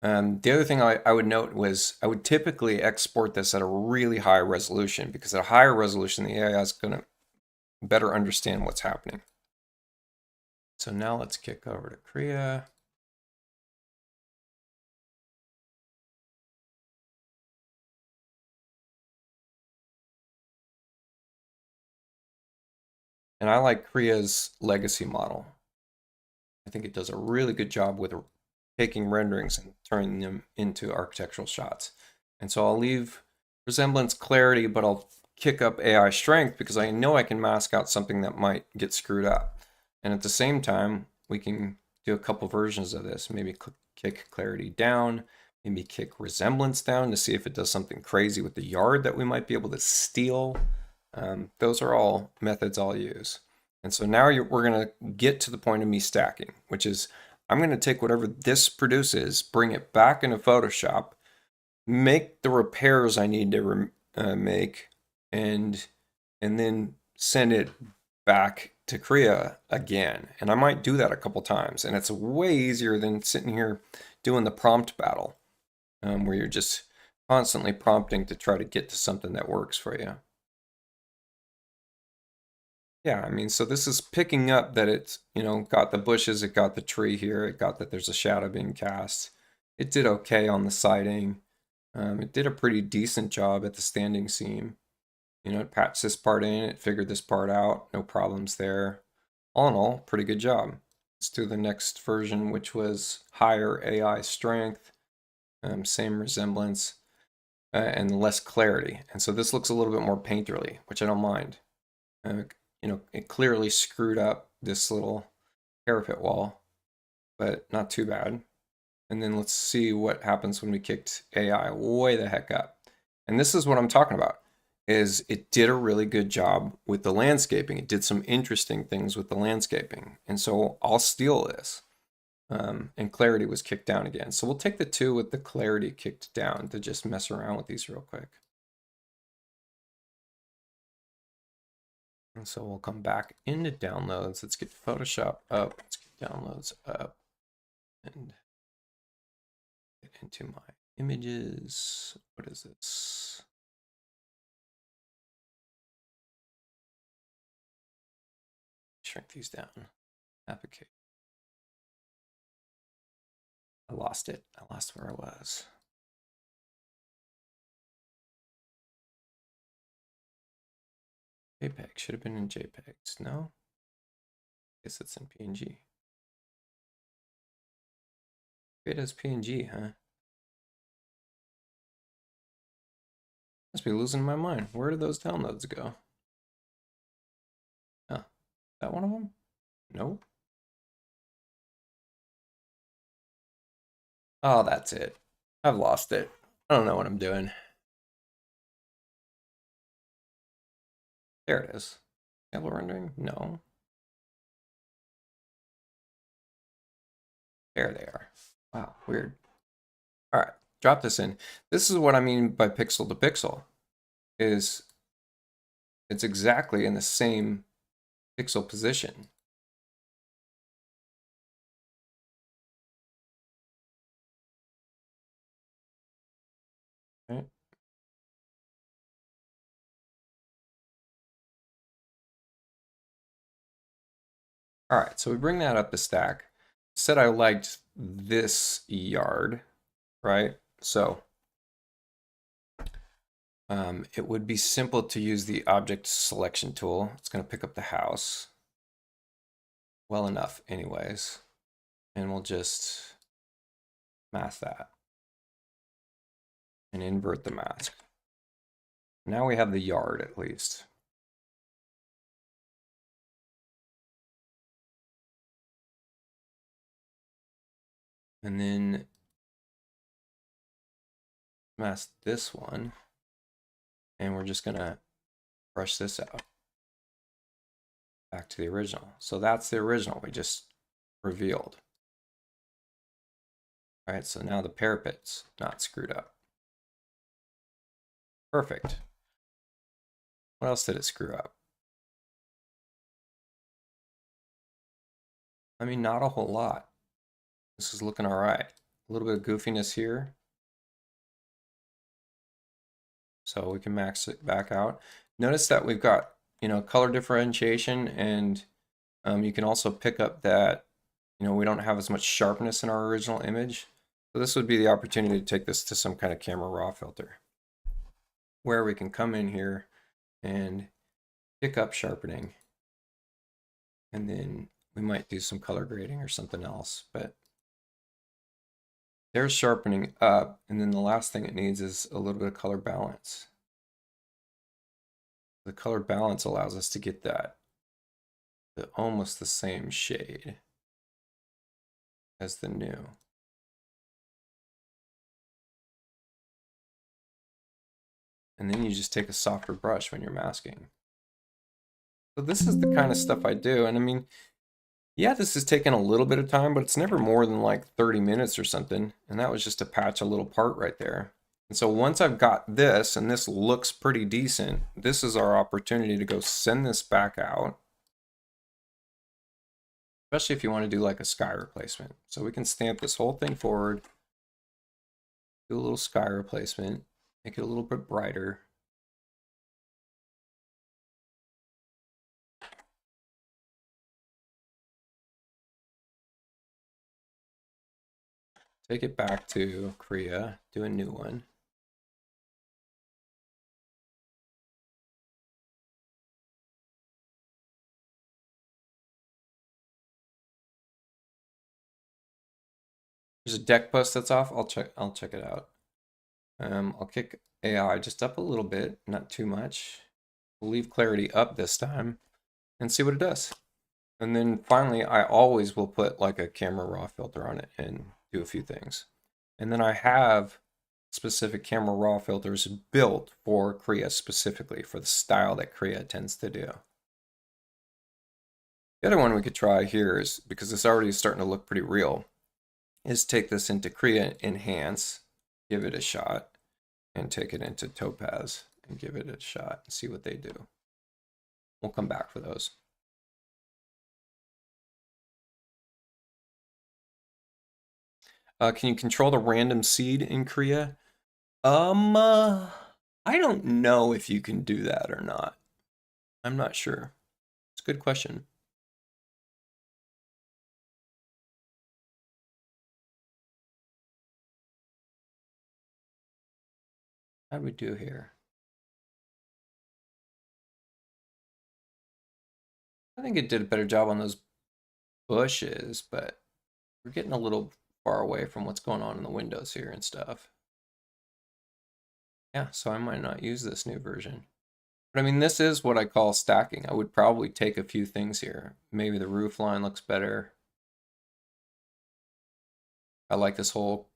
The other thing I would note was I would typically export this at a really high resolution, because at a higher resolution, the AI is going to better understand what's happening. So now let's kick over to Creo. And I like Creo's legacy model. I think it does a really good job with taking renderings and turning them into architectural shots. And so I'll leave resemblance clarity, but I'll kick up AI strength because I know I can mask out something that might get screwed up. And at the same time, we can do a couple versions of this. Maybe kick clarity down, maybe kick resemblance down to see if it does something crazy with the yard that we might be able to steal. Those are all methods I'll use. And so now we're going to get to the point of me stacking, which is I'm going to take whatever this produces, bring it back into Photoshop, make the repairs I need to make, and then send it back to Creo again. And I might do that a couple times. And it's way easier than sitting here doing the prompt battle, where you're just constantly prompting to try to get to something that works for you. Yeah, I mean, so this is picking up that it's, got the bushes, it got the tree here, it got that there's a shadow being cast. It did okay on the siding. It did a pretty decent job at the standing seam. It patched this part in, it figured this part out, no problems there. All in all, pretty good job. Let's do the next version, which was higher AI strength, same resemblance. and less clarity. And so this looks a little bit more painterly, which I don't mind. You know, it clearly screwed up this little parapet wall, but not too bad. And then let's see what happens when we kicked AI way the heck up. And this is what I'm talking about, is it did a really good job with the landscaping. It did some interesting things with the landscaping. And so I'll steal this. And clarity was kicked down again. So we'll take the 2 with the clarity kicked down to just mess around with these real quick. And so we'll come back into downloads. Let's get Photoshop up. Let's get downloads up. And get into my images. What is this? Shrink these down. Application. I lost it. I lost where I was. JPEG. Should have been in JPEGs. No? Guess it's in PNG. It is PNG, huh? Must be losing my mind. Where did those downloads go? Huh. Is that one of them? Nope. Oh, that's it. I've lost it. I don't know what I'm doing. There it is. Scalable rendering? No. There they are. Wow, weird. All right, drop this in. This is what I mean by pixel to pixel, is it's exactly in the same pixel position. Right? All right, so we bring that up the stack. Said I liked this yard, right? So it would be simple to use the object selection tool. It's going to pick up the house well enough anyways. And we'll just mask that and invert the mask. Now we have the yard at least. And then mask this one. And we're just gonna brush this out. Back to the original. So that's the original we just revealed. All right, so now the parapet's not screwed up. Perfect. What else did it screw up? I mean, not a whole lot. This is looking all right. A little bit of goofiness here. So we can max it back out. Notice that we've got, you know, color differentiation, and you can also pick up that, you know, we don't have as much sharpness in our original image. So this would be the opportunity to take this to some kind of camera raw filter, where we can come in here and pick up sharpening. And then we might do some color grading or something else, but there's sharpening up. And then the last thing it needs is a little bit of color balance. The color balance allows us to get that almost the same shade as the new. And then you just take a softer brush when you're masking. So this is the kind of stuff I do. And I mean, yeah, this has taken a little bit of time, but it's never more than like 30 minutes or something. And that was just to patch a little part right there. And so once I've got this, and this looks pretty decent, this is our opportunity to go send this back out. Especially if you want to do like a sky replacement. So we can stamp this whole thing forward, do a little sky replacement, make it a little bit brighter. Take it back to Korea, do a new one. There's a deck post that's off. I'll check it out. I'll kick AI just up a little bit, not too much. We'll leave clarity up this time and see what it does. And then finally, I always will put like a camera raw filter on it and do a few things. And then I have specific camera raw filters built for Kriya specifically for the style that Kriya tends to do. The other one we could try here is, because it's already starting to look pretty real, is take this into Kriya Enhance, give it a shot, and take it into Topaz and give it a shot and see what they do. We'll come back for those. Can you control the random seed in Kriya? I don't know if you can do that or not. I'm not sure. It's a good question. How do we do here? I think it did a better job on those bushes, but we're getting a little far away from what's going on in the windows here and stuff. Yeah, so I might not use this new version. But I mean, this is what I call stacking. I would probably take a few things here. Maybe the roof line looks better. I like this whole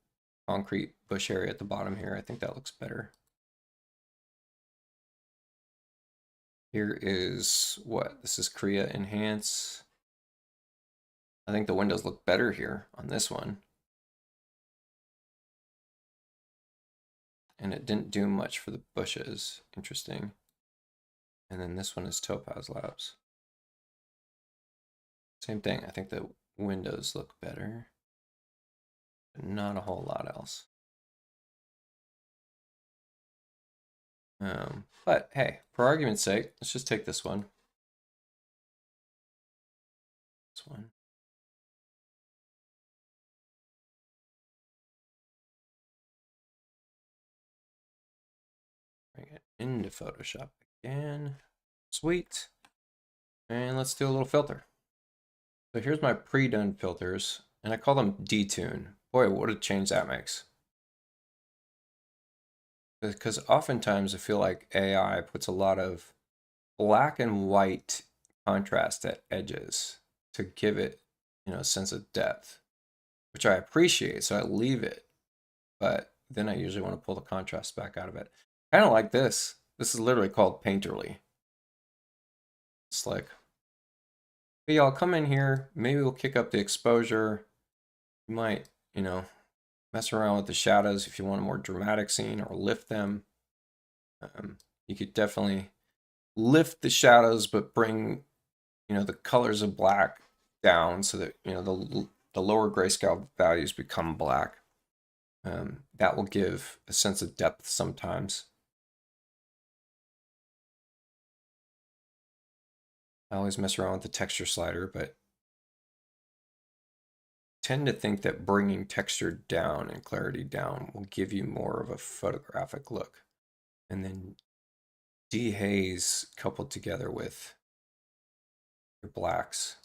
concrete bush area at the bottom here. I think that looks better. Here is what? This is Kriya Enhance. I think the windows look better here on this one. And it didn't do much for the bushes. Interesting. And then this one is Topaz Labs. Same thing. I think the windows look better. But not a whole lot else. But hey, for argument's sake, let's just take this one. This one. Bring it into Photoshop again. Sweet. And let's do a little filter. So here's my pre-done filters, and I call them detune. Boy, what a change that makes. Because oftentimes I feel like AI puts a lot of black and white contrast at edges to give it, a sense of depth, which I appreciate, so I leave it. But then I usually want to pull the contrast back out of it. Kind of like this. This is literally called Painterly. It's like, hey, y'all, come in here. Maybe we'll kick up the exposure. You might, mess around with the shadows if you want a more dramatic scene, or lift them. You could definitely lift the shadows, but bring, the colors of black down so that, the lower grayscale values become black. That will give a sense of depth sometimes. I always mess around with the texture slider, but tend to think that bringing texture down and clarity down will give you more of a photographic look. And then dehaze coupled together with your blacks.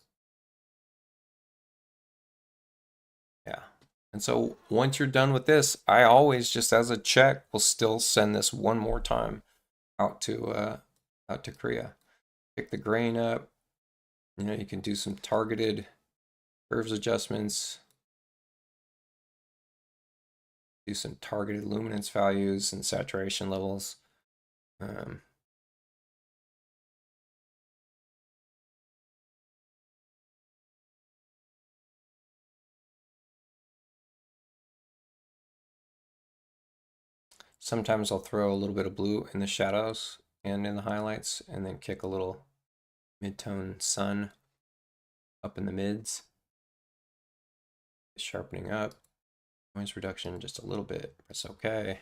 Yeah. And so once you're done with this, I always, just as a check, will still send this one more time out to Kriya. Pick the grain up. You can do some targeted curves adjustments. Do some targeted luminance values and saturation levels. Sometimes I'll throw a little bit of blue in the shadows and in the highlights, and then kick a little mid-tone sun up in the mids. Sharpening up, noise reduction just a little bit, press OK.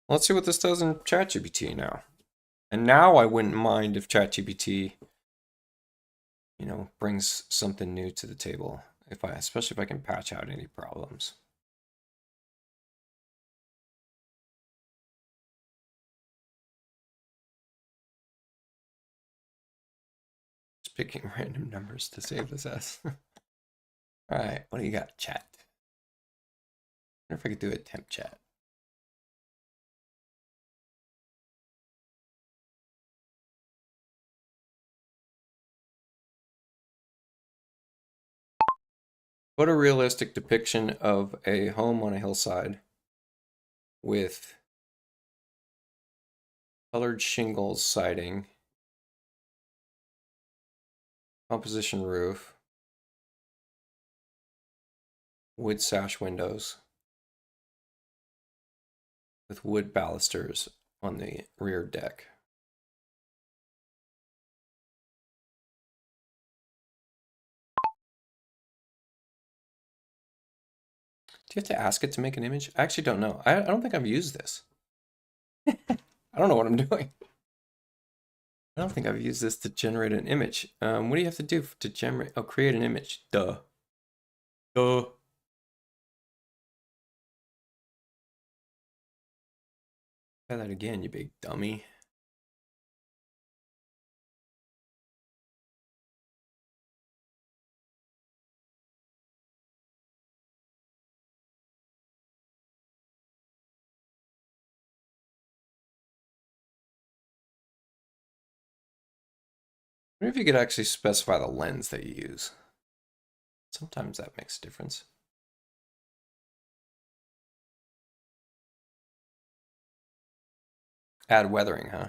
Let's see what this does in ChatGPT now. And now I wouldn't mind if ChatGPT, brings something new to the table, especially if I can patch out any problems. Just picking random numbers to save this as. All right, what do you got, chat? I wonder if I could do a temp chat. Photorealistic depiction of a home on a hillside with colored shingles siding, composition roof, wood sash windows with wood balusters on the rear deck. Do you have to ask it to make an image? I actually don't know. I don't think I've used this. I don't know what I'm doing. I don't think I've used this to generate an image. What do you have to do to generate? Oh, create an image. Duh. Duh. Try that again, you big dummy. I wonder if you could actually specify the lens that you use. Sometimes that makes a difference. Add weathering, huh?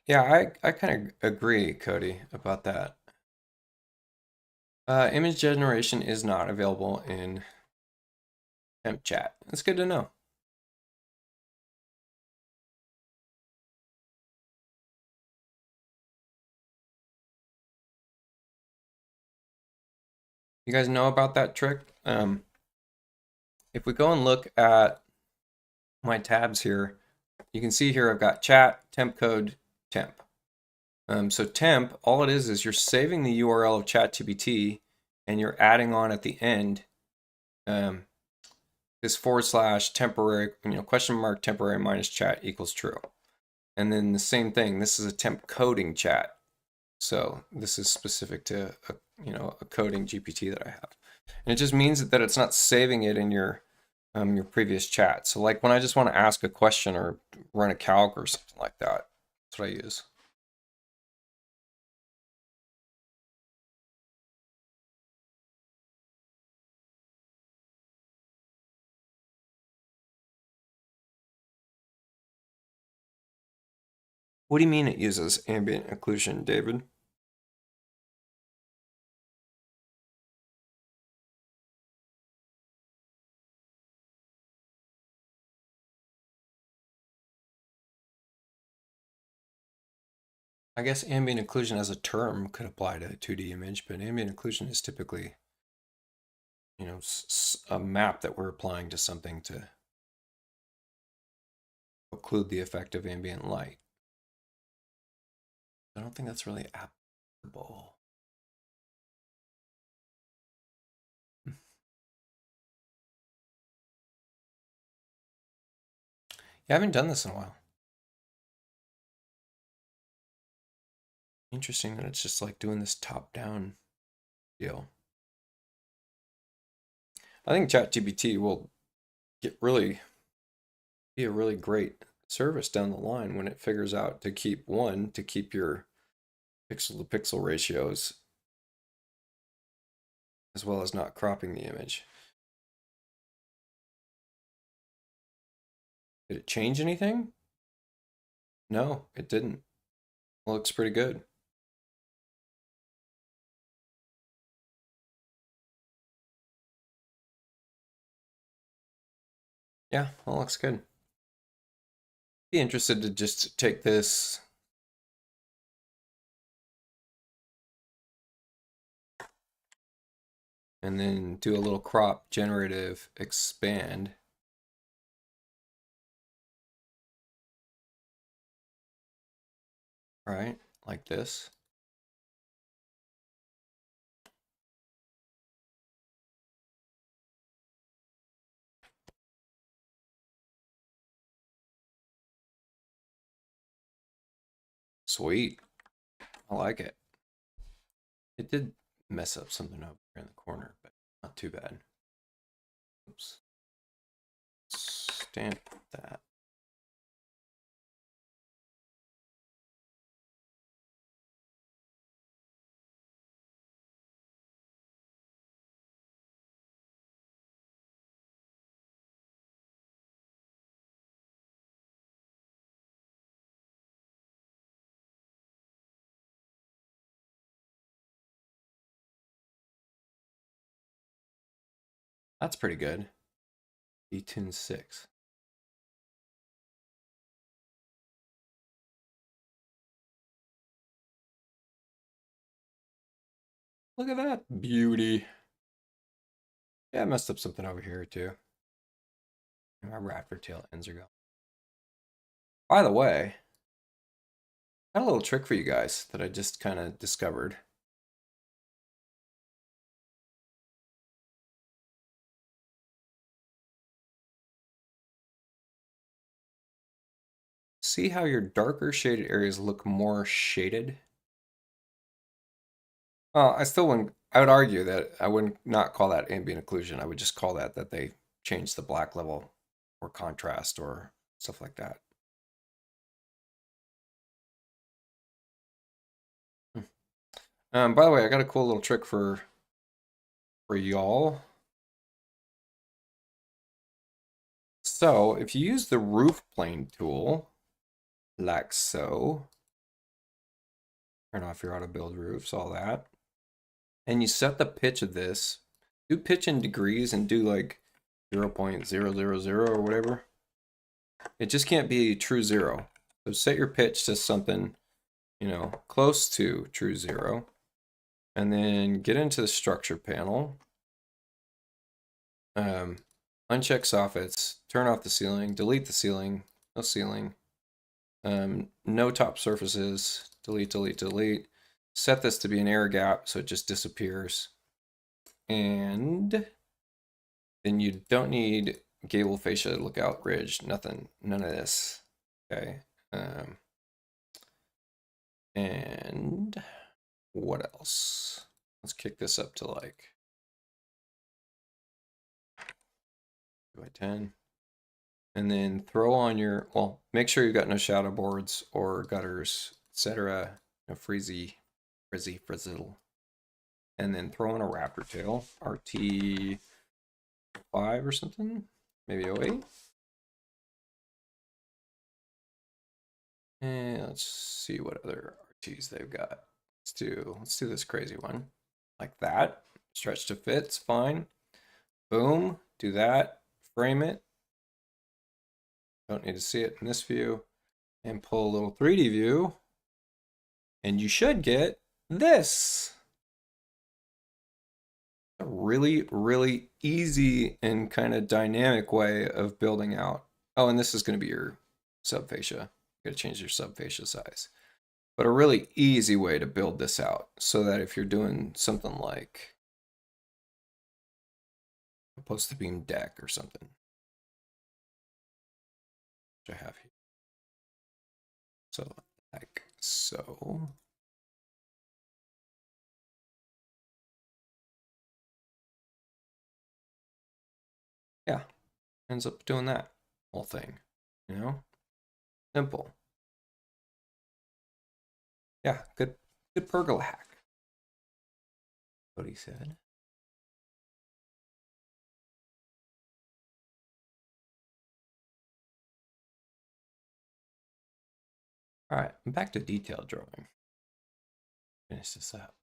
Yeah, I kind of agree, Cody, about that. Image generation is not available in temp chat. That's good to know. You guys know about that trick? If we go and look at my tabs here, you can see here I've got chat, temp code, temp. So temp, all it is you're saving the URL of ChatGPT and you're adding on at the end this / temporary, question mark temporary minus chat equals true. And then the same thing, this is a temp coding chat. So this is specific to a coding GPT that I have. And it just means that it's not saving it in your previous chat. So like when I just want to ask a question or run a calc or something like that, that's what I use. What do you mean it uses ambient occlusion, David? I guess ambient occlusion as a term could apply to a 2D image, but ambient occlusion is typically, a map that we're applying to something to occlude the effect of ambient light. I don't think that's really applicable. Yeah, I haven't done this in a while. Interesting that it's just like doing this top-down deal. I think ChatGPT will be a really great service down the line when it figures out to keep your pixel to pixel ratios as well as not cropping the image. Did it change anything? No, it didn't. It looks pretty good. Yeah, well, looks good. Be interested to just take this and then do a little crop, generative, expand. Right, like this. Sweet. I like it. It did mess up something over here in the corner, but not too bad. Oops. Stamp that. That's pretty good. Detune 6. Look at that beauty. Yeah, I messed up something over here too. My raptor tail ends are gone. By the way, I got a little trick for you guys that I just kind of discovered. See how your darker shaded areas look more shaded? Well, I still wouldn't, I would argue that I wouldn't not call that ambient occlusion. I would just call that they changed the black level or contrast or stuff like that. By the way, I got a cool little trick for y'all. So if you use the roof plane tool, like so, turn off your auto build roofs, all that, and you set the pitch of this, do pitch in degrees and do like 0.000 or whatever. It just can't be true zero. So set your pitch to something, you know, close to true zero. And then get into the structure panel. Uncheck soffits, turn off the ceiling, delete the ceiling, no ceiling. No top surfaces, delete, delete, delete. Set this to be an air gap so it just disappears. And then you don't need gable fascia, lookout ridge, nothing, none of this. Okay. And what else? Let's kick this up to like 2x10. And then throw on your, well, make sure you've got no shadow boards or gutters, etc. No frizzle. And then throw in a raptor tail, RT5 or something, maybe 08. And let's see what other RTs they've got. Let's do this crazy one, like that. Stretch to fit, it's fine. Boom, do that, frame it. Don't need to see it in this view. And pull a little 3D view. And you should get this. A really, really easy and kind of dynamic way of building out. Oh, and this is going to be your subfascia. You got to change your subfascia size. But a really easy way to build this out so that if you're doing something like a post-beam deck or something, which I have here. So like so. Yeah, ends up doing that whole thing, you know? Simple. Yeah, good pergola hack. What he said. All right, back to detail drawing. Finish this up.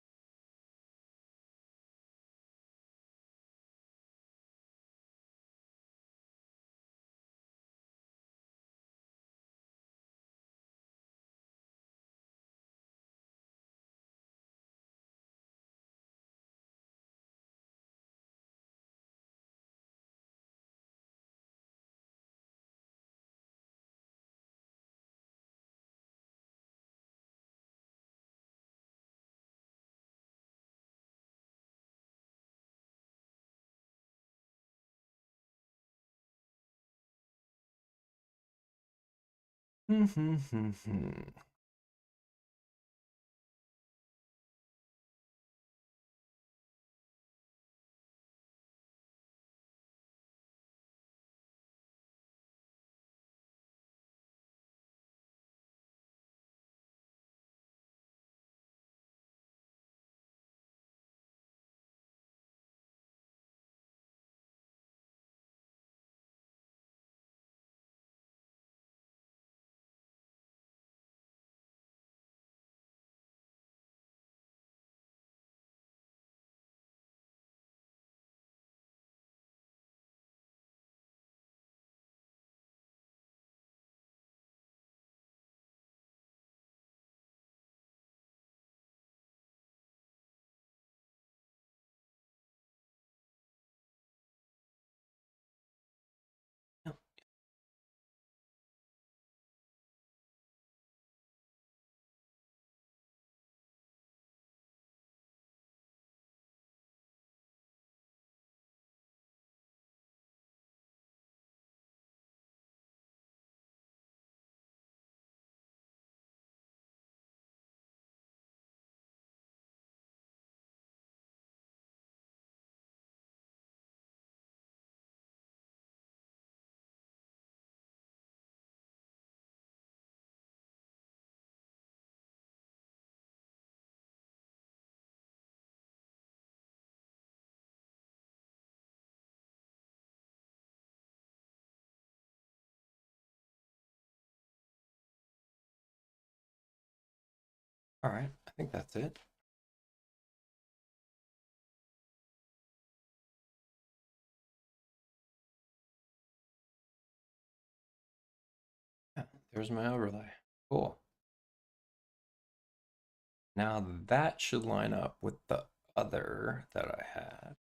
All right, I think that's it. Yeah, there's my overlay. Cool. Now that should line up with the other that I had.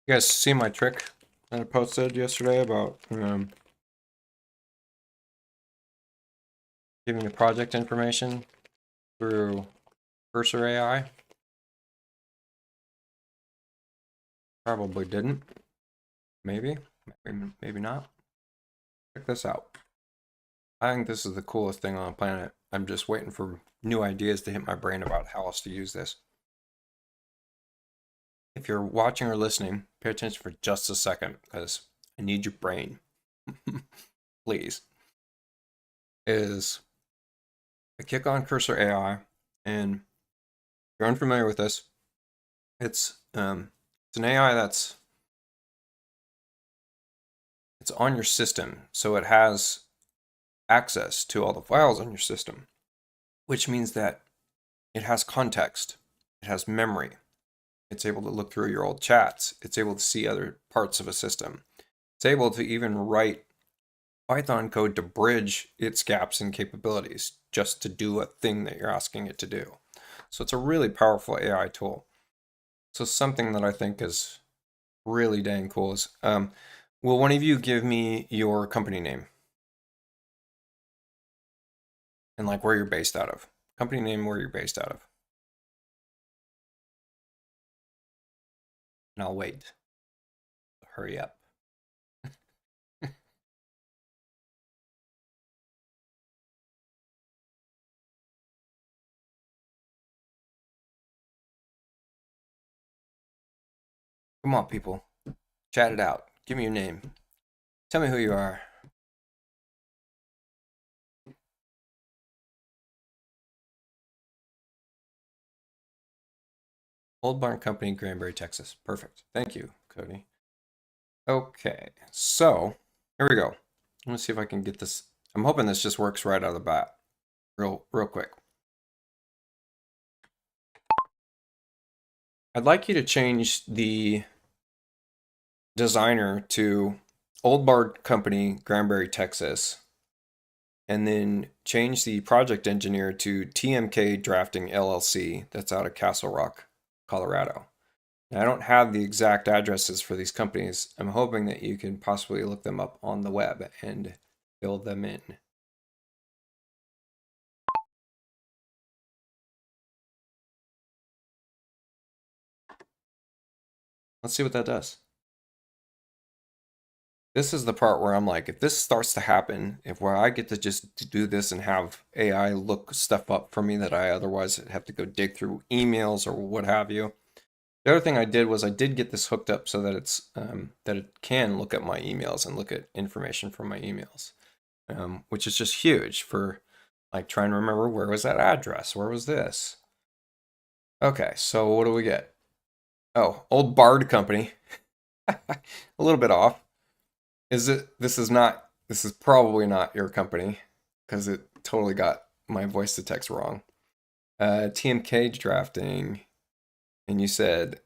You guys see my trick that I posted yesterday about giving the project information through Cursor AI? Probably didn't. Maybe, maybe not. Check this out. I think this is the coolest thing on the planet. I'm just waiting for new ideas to hit my brain about how else to use this. If you're watching or listening, pay attention for just a second because I need your brain. Please. Is I kick on Cursor AI, and if you're unfamiliar with this, it's an AI that's on your system, so it has access to all the files on your system, which means that it has context, it has memory, it's able to look through your old chats, it's able to see other parts of a system, it's able to even write Python code to bridge its gaps and capabilities just to do a thing that you're asking it to do. So it's a really powerful AI tool. So something that I think is really dang cool is, will one of you give me your company name? And like where you're based out of. Company name, where you're based out of. And I'll wait. Hurry up. Come on, people. Chat it out. Give me your name. Tell me who you are. Old Barn Company, Granbury, Texas. Perfect. Thank you, Cody. Okay, so here we go. Let me see if I can get this. I'm hoping this just works right out of the bat. Real quick. I'd like you to change the designer to Old Barn Company, Granbury, Texas, and then change the project engineer to TMK Drafting LLC. That's out of Castle Rock, Colorado. Now, I don't have the exact addresses for these companies. I'm hoping that you can possibly look them up on the web and fill them in. Let's see what that does. This is the part where I'm like, if this starts to happen, if where I get to just do this and have AI look stuff up for me that I otherwise have to go dig through emails or what have you. The other thing I did was I did get this hooked up so that it's that it can look at my emails and look at information from my emails, which is just huge for like trying to remember where was that address, where was this. Okay, so what do we get? Oh, Old Bard Company. A little bit off. Is it? This is not. This is probably not your company because it totally got my voice to text wrong. TMK drafting, and you said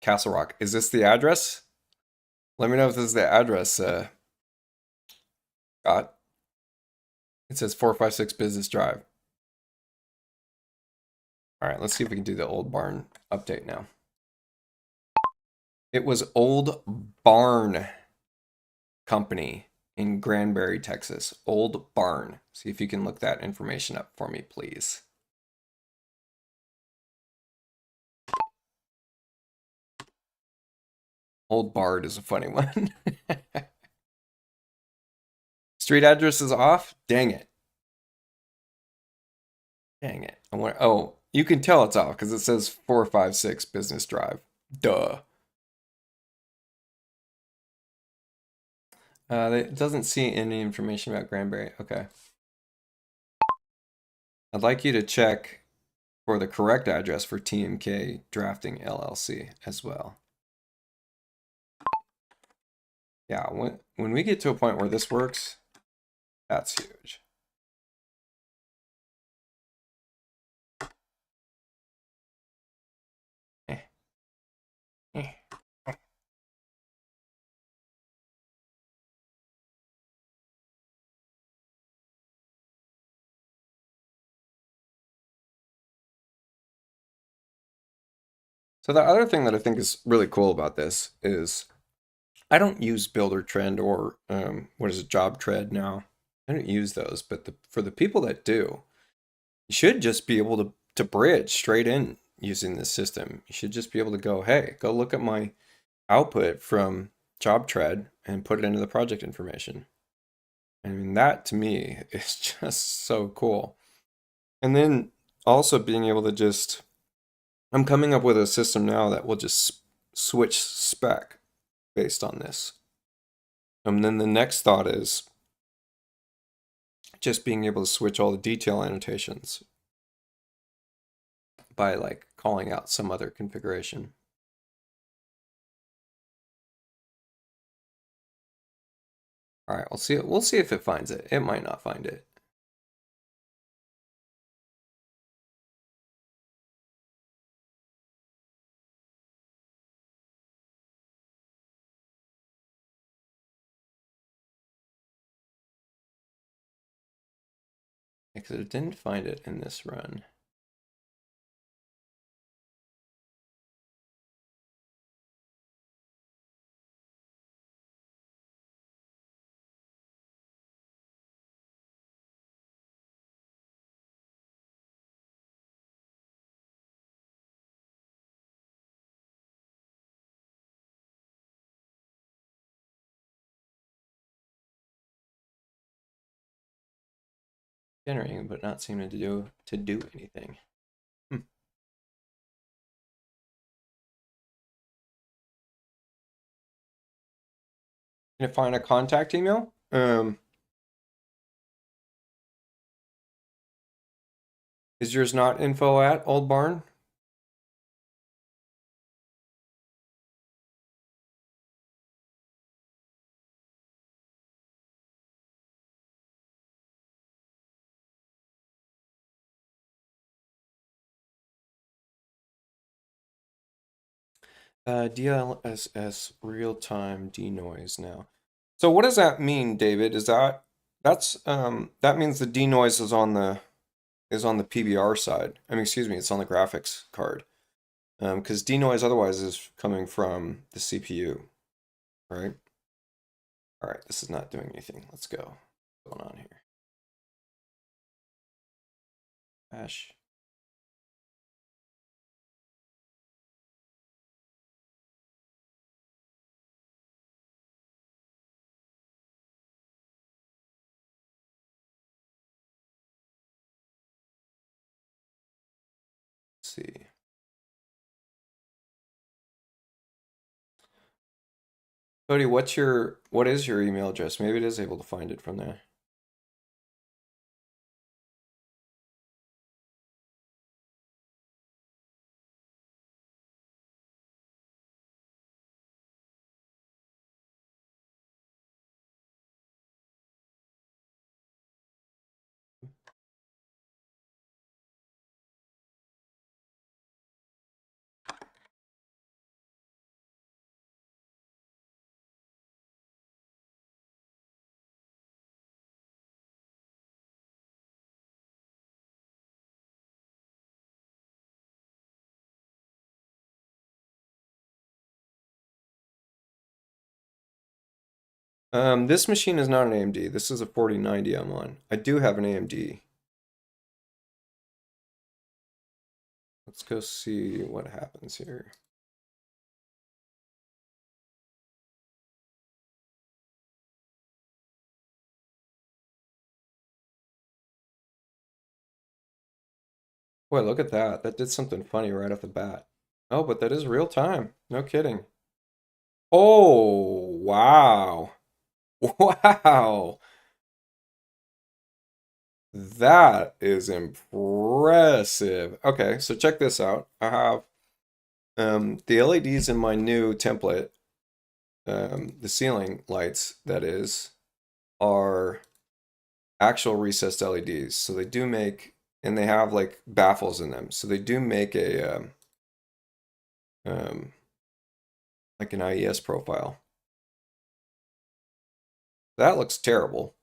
Castle Rock. Is this the address? Let me know if this is the address, Scott. It says 456 Business Drive. All right, let's see if we can do the Old Barn update now. It was Old Barn Company in Granbury, Texas. Old Barn. See if you can look that information up for me, please. Old Bard is a funny one. Street address is off? Dang it. Dang it. Oh, you can tell it's off because it says 456 Business Drive. Duh. It doesn't see any information about Granbury. Okay. I'd like you to check or the correct address for TMK Drafting LLC as well. Yeah, when we get to a point where this works, that's huge. So the other thing that I think is really cool about this is I don't use Builder Trend or what is it, Job Tread now. I don't use those, but for the people that do, you should just be able to bridge straight in using this system. You should just be able to go, hey, go look at my output from Job Tread and put it into the project information. I mean, that to me is just so cool. And then also being able to just, I'm coming up with a system now that will just switch spec based on this. And then the next thought is just being able to switch all the detail annotations by like calling out some other configuration. All right, we'll see if it finds it. It might not find it. Because it didn't find it in this run. Generating, but not seeming to do anything. Hmm. Can it find a contact email? Is yours not info at Old Barn? DLSS real-time denoise now. So what does that mean, David? Is that means the denoise is on the PBR side. I mean, excuse me, it's on the graphics card. Because denoise otherwise is coming from the CPU, right? All right, this is not doing anything. Let's go. What's going on here? Hash. Let's see. Cody, what is your email address? Maybe it is able to find it from there. This machine is not an AMD. This is a 4090 I'm on. I do have an AMD. Let's go see what happens here. Boy, look at that. That did something funny right off the bat. Oh, but that is real time. No kidding. Oh, wow. Wow. That is impressive. Okay, so check this out. I have the LEDs in my new template, the ceiling lights, that is, are actual recessed LEDs. So they do make, and they have like baffles in them. So they do make a um, like an IES profile. That looks terrible.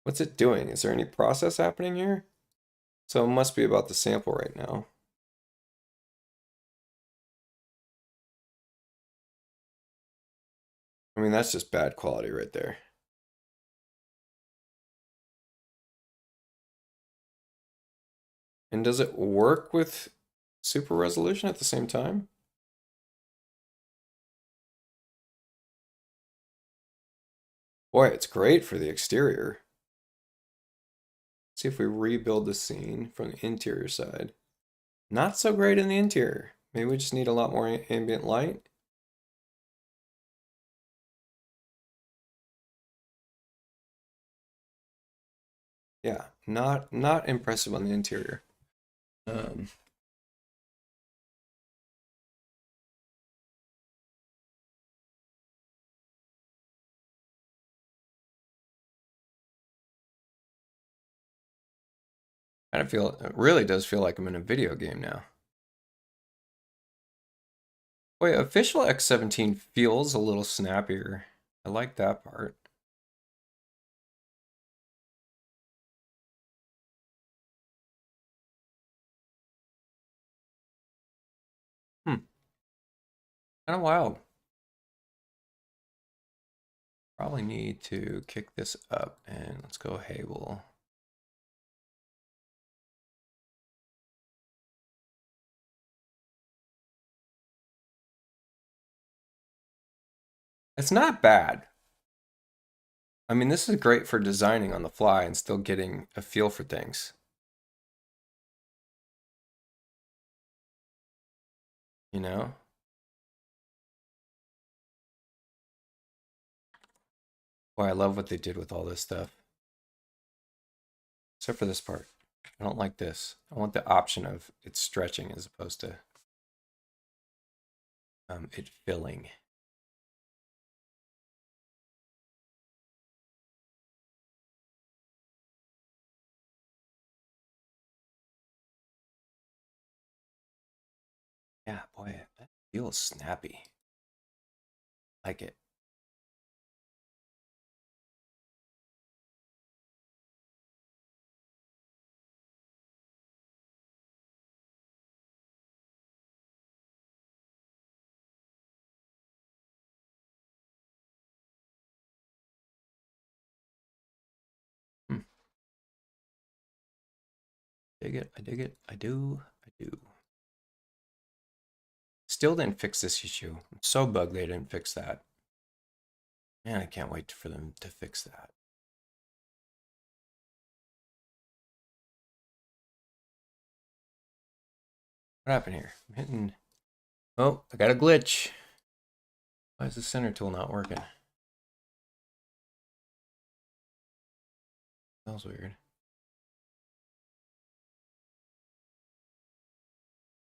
What's it doing? Is there any process happening here? So it must be about the sample right now. I mean, that's just bad quality right there. And does it work with super resolution at the same time? Boy, it's great for the exterior. See if we rebuild the scene from the interior side. Not so great in the interior. Maybe we just need a lot more ambient light. Yeah, not impressive on the interior. Um, it really does feel like I'm in a video game now. Wait, official X17 feels a little snappier. I like that part. Hmm, kind of wild. Probably need to kick this up and let's go Hable. It's not bad. I mean, this is great for designing on the fly and still getting a feel for things. You know? Boy, I love what they did with all this stuff. Except for this part. I don't like this. I want the option of it stretching as opposed to it filling. Yeah, boy, that feels snappy. Like it. Hmm. Dig it. I dig it. I do. I do. Still didn't fix this issue. I'm so bugged they didn't fix that. Man, I can't wait for them to fix that. What happened here? I'm hitting. Oh, I got a glitch. Why is the center tool not working? That was weird.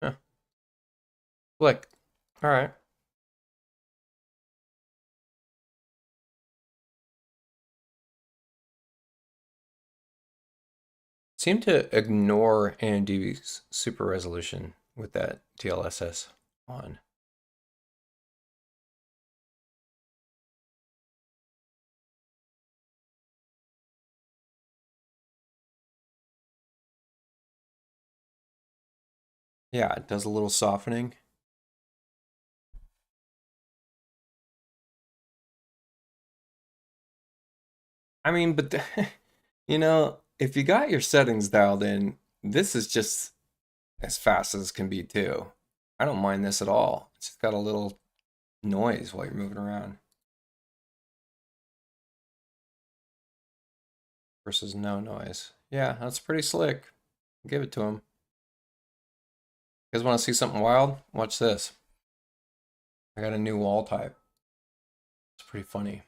Huh. Click. All right. Seem to ignore AMD's super resolution with that DLSS on. Yeah, it does a little softening. I mean, but you know, if you got your settings dialed in, this is just as fast as can be too. I don't mind this at all. It's just got a little noise while you're moving around versus no noise. Yeah, that's pretty slick. Give it to him. You guys want to see something wild? Watch this. I got a new wall type. It's pretty funny.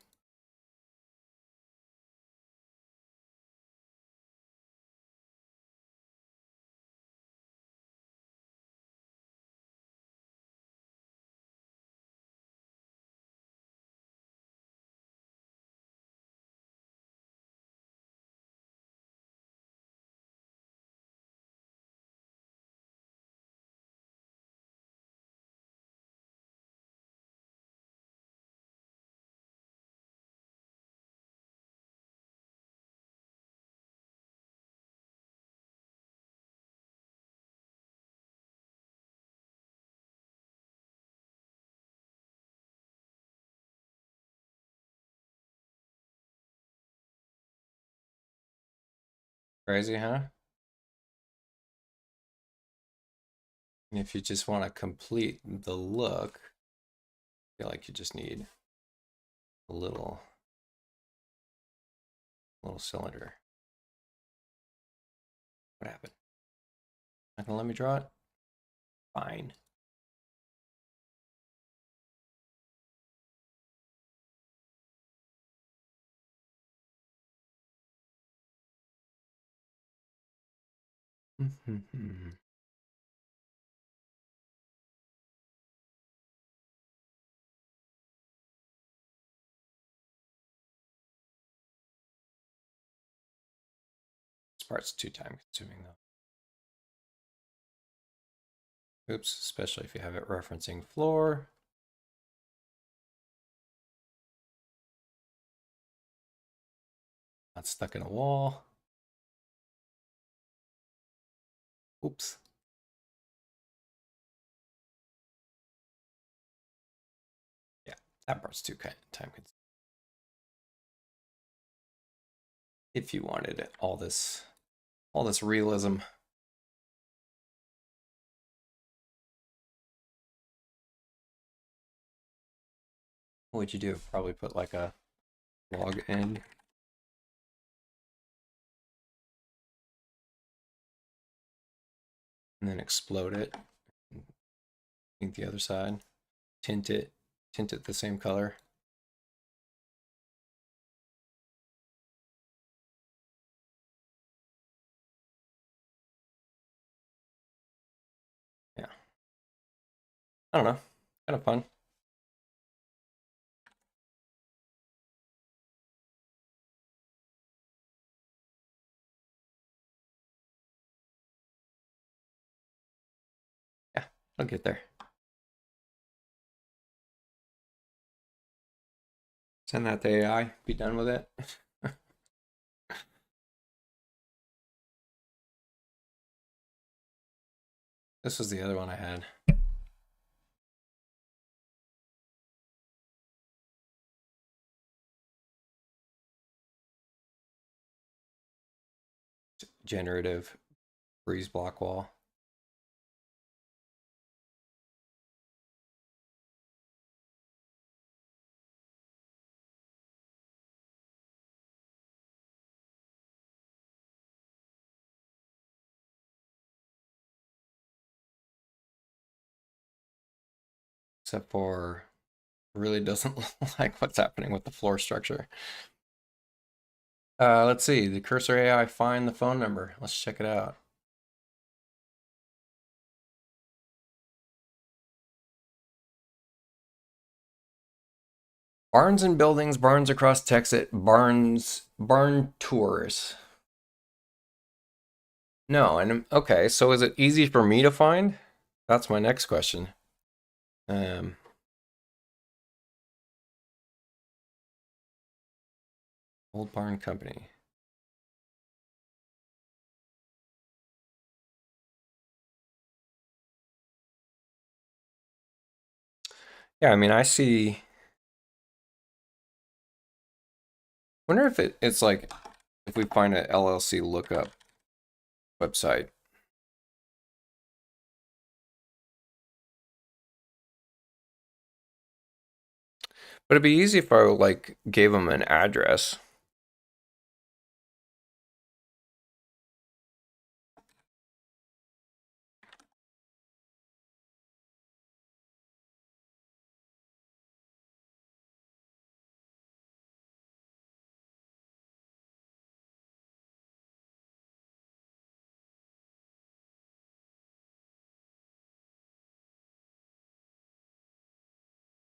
Crazy, huh? And if you just want to complete the look, I feel like you just need a little cylinder. What happened? Not gonna let me draw it? Fine. This part's too time consuming though. Oops, especially if you have it referencing floor. Not stuck in a wall. Oops. Yeah, that part's too time consuming. If you wanted all this realism. What would you do? Probably put like a log end. And then explode it. Paint the other side. Tint it the same color. Yeah. I don't know. Kind of fun. Yeah, I'll get there. Send that to AI. Be done with it. This was the other one I had. Generative breeze block wall. Except for really doesn't like what's happening with the floor structure. Let's see. The cursor AI find the phone number. Let's check it out. Barns and buildings, barns across Texas, barn tours. No, and okay, so is it easy for me to find? That's my next question. Old Barn Company. Yeah, I mean, I see. Wonder if it's like if we find an LLC lookup website. But it'd be easy if I like gave them an address.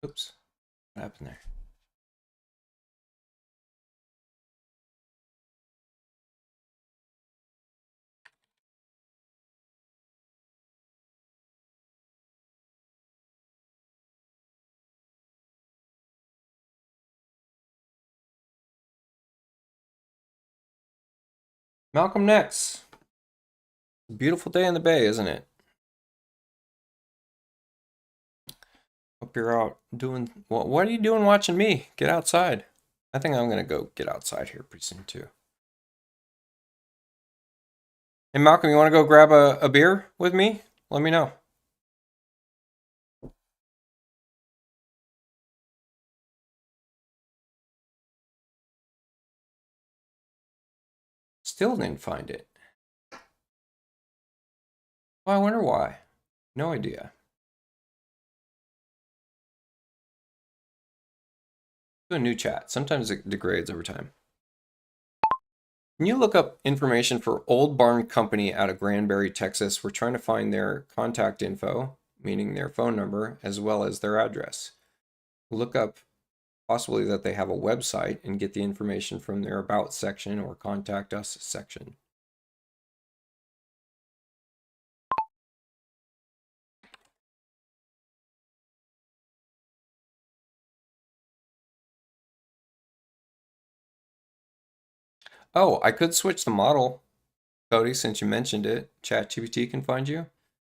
Oops, what happened there? Malcolm Nix. Beautiful day in the Bay, isn't it? Hope you're out doing. Well, what are you doing watching me? Get outside. I think I'm gonna go get outside here pretty soon too. Hey, Malcolm, you want to go grab a beer with me? Let me know. Still didn't find it. Well, I wonder why. No idea. Do a new chat. Sometimes it degrades over time. Can you look up information for Old Barn Company out of Granbury, Texas? We're trying to find their contact info, meaning their phone number, as well as their address. Look up possibly that they have a website and get the information from their About section or Contact Us section. Oh, I could switch the model, Cody, since you mentioned it. ChatGPT can find you.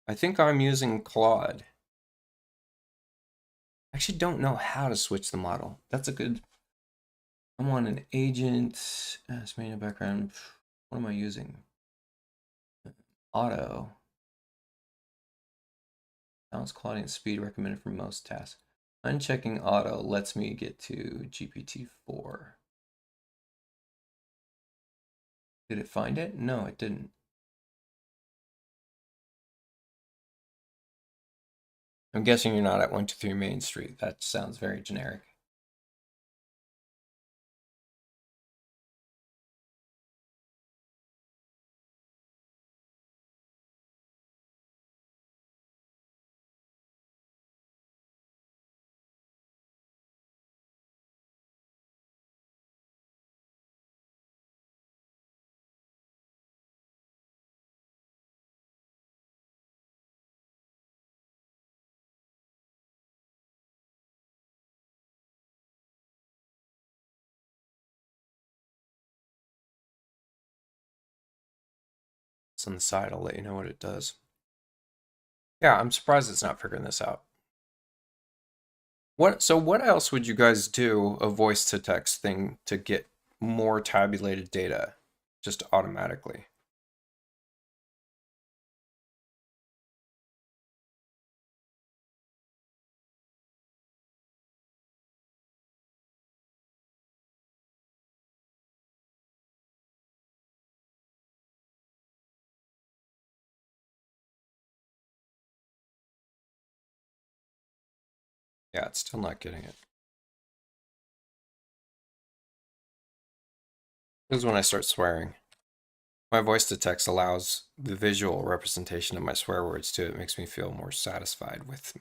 I think I'm using Claude. I actually don't know how to switch the model. That's a good. I'm on an agent. Estimating background. What am I using? Auto. Balance quality and speed recommended for most tasks. Unchecking auto lets me get to GPT-4. Did it find it? No, it didn't. I'm guessing you're not at 123 Main Street. That sounds very generic. It's on the side. I'll let you know what it does. Yeah, I'm surprised it's not figuring this out. What else would you guys do a voice to text thing to get more tabulated data just automatically? Yeah, it's still not getting it. This is when I start swearing. My voice to text allows the visual representation of my swear words too. It makes me feel more satisfied with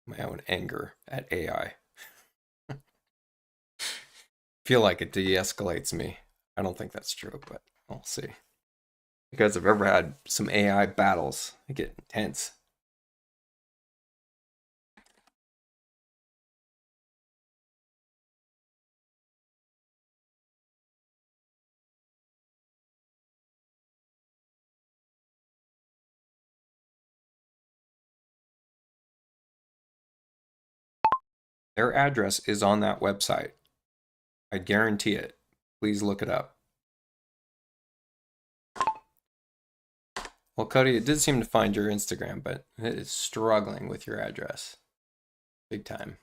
my own anger at AI. Feel like it de-escalates me. I don't think that's true, but we'll see. You guys have ever had some AI battles? They get intense. Their address is on that website. I guarantee it. Please look it up. Well, Cody, it did seem to find your Instagram, but it is struggling with your address. Big time.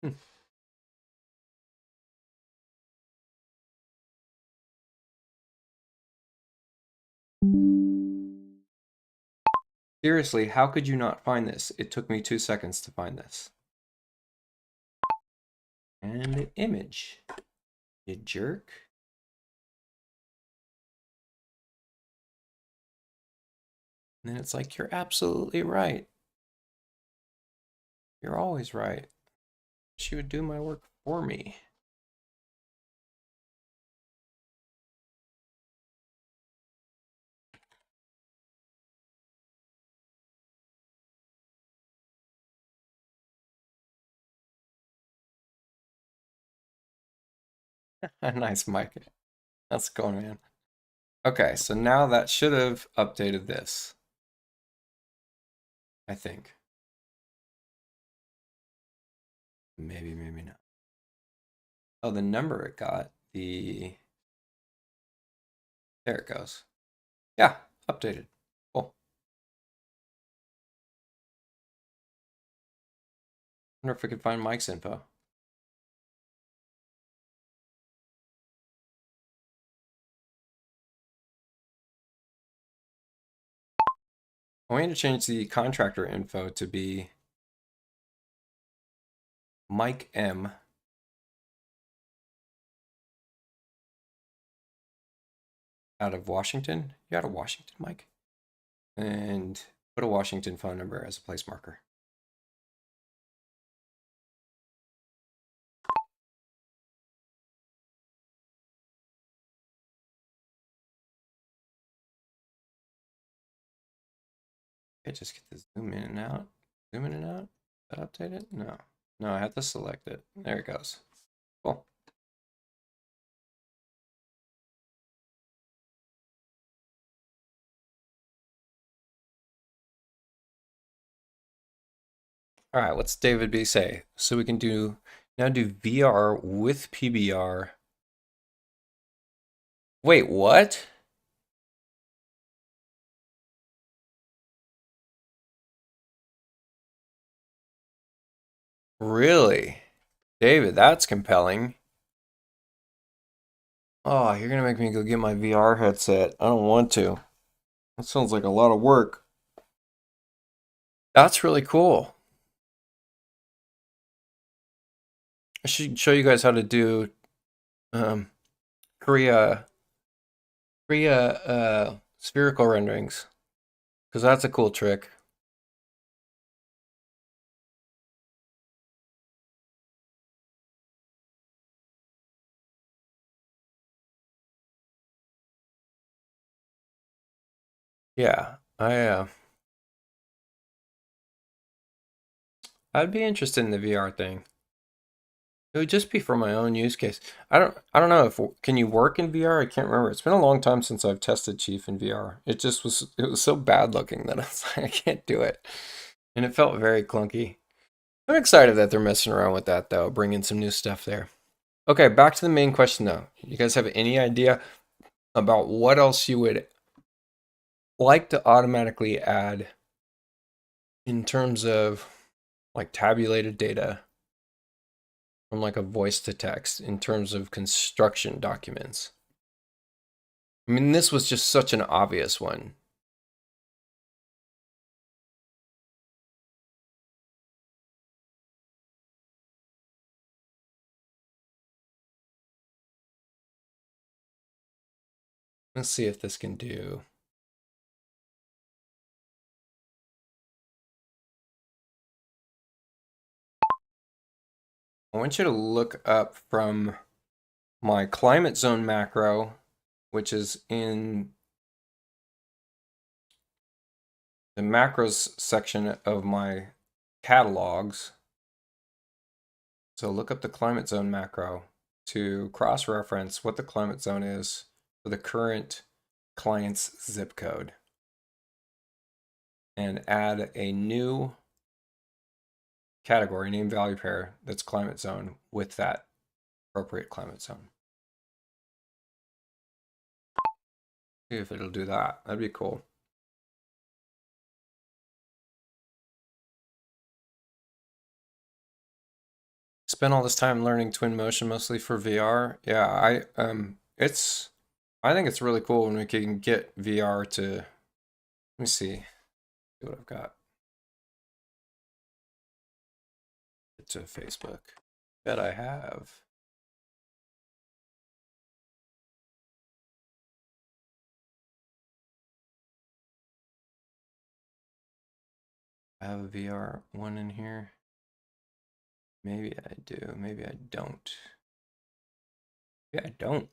Hmm. Seriously, how could you not find this? It took me 2 seconds to find this. And the image. You jerk. And then it's like, you're absolutely right. You're always right. She would do my work for me. Nice, Mike. How's it going, man? Okay, so now that should have updated this, I think. Maybe, maybe not. Oh, the number it got, there it goes. Yeah, updated. Cool. Wonder if we could find Mike's info. I want you to change the contractor info to be Mike M. Out of Washington. You out of Washington, Mike? And put a Washington phone number as a place marker. Okay, just get the zoom in and out. Zoom in and out. Did that update it? No. No, I have to select it. There it goes. Cool. All right, what's David B say? So we can now do VR with PBR. Wait, what? Really? David, that's compelling. Oh, you're gonna make me go get my VR headset. I don't want to. That sounds like a lot of work. That's really cool. I should show you guys how to do um, Korea spherical renderings, because that's a cool trick. Yeah, I'd be interested in the VR thing. It would just be for my own use case. I don't know if can you work in VR? I can't remember. It's been a long time since I've tested Chief in VR. It was so bad looking that I was like, I can't do it. And it felt very clunky. I'm excited that they're messing around with that though, bringing some new stuff there. Okay, back to the main question though. You guys have any idea about what else you would like to automatically add in terms of like tabulated data from like a voice to text in terms of construction documents? I mean, this was just such an obvious one. Let's see if this can do. I want you to look up from my climate zone macro, which is in the macros section of my catalogs. So look up the climate zone macro to cross-reference what the climate zone is for the current client's zip code and add a new category, name value pair, that's climate zone with that appropriate climate zone. See if it'll do that. That'd be cool. Spent all this time learning Twinmotion mostly for VR. Yeah, I think it's really cool when we can get VR to, let me see what I've got. To Facebook. Bet I have. I have a VR one in here. Maybe I do, maybe I don't. Yeah, I don't.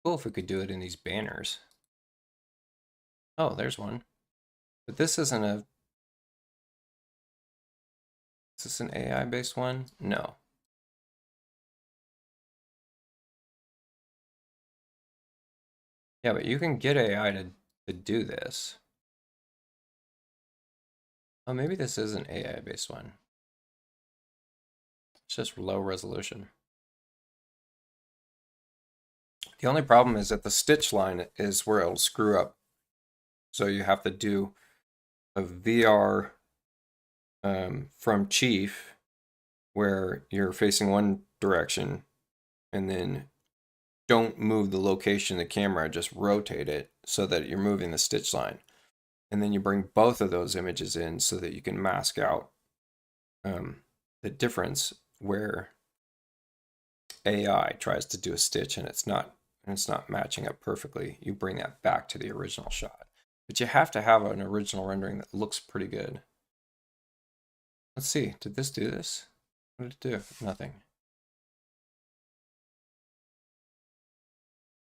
Cool if we could do it in these banners. Oh, there's one. But this isn't a, is this an AI based one? No. Yeah, but you can get AI to do this. Oh, maybe this is an AI based one. It's just low resolution. The only problem is that the stitch line is where it'll screw up. So you have to do a VR from Chief where you're facing one direction and then don't move the location of the camera, just rotate it so that you're moving the stitch line. And then you bring both of those images in so that you can mask out the difference where AI tries to do a stitch and it's not matching up perfectly. You bring that back to the original shot. But you have to have an original rendering that looks pretty good. Let's see, did this do this? What did it do? Nothing.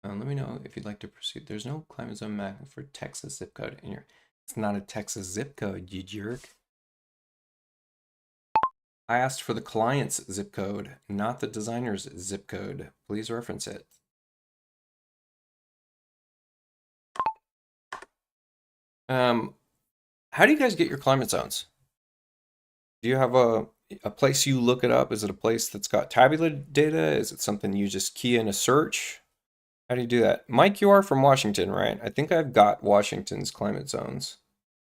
Let me know if you'd like to proceed. There's no climate zone map for Texas zip code in your. It's not a Texas zip code, you jerk. I asked for the client's zip code, not the designer's zip code. Please reference it. How do you guys get your climate zones? Do you have a place you look it up? Is it a place that's got tabulated data? Is it something you just key in a search? How do you do that? Mike, you are from Washington, right? I think I've got Washington's climate zones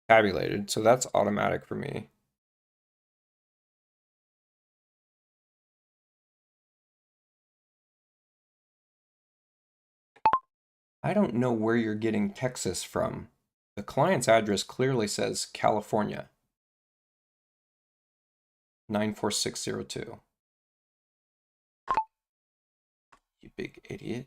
tabulated, so that's automatic for me. I don't know where you're getting Texas from. The client's address clearly says California, 94602. You big idiot.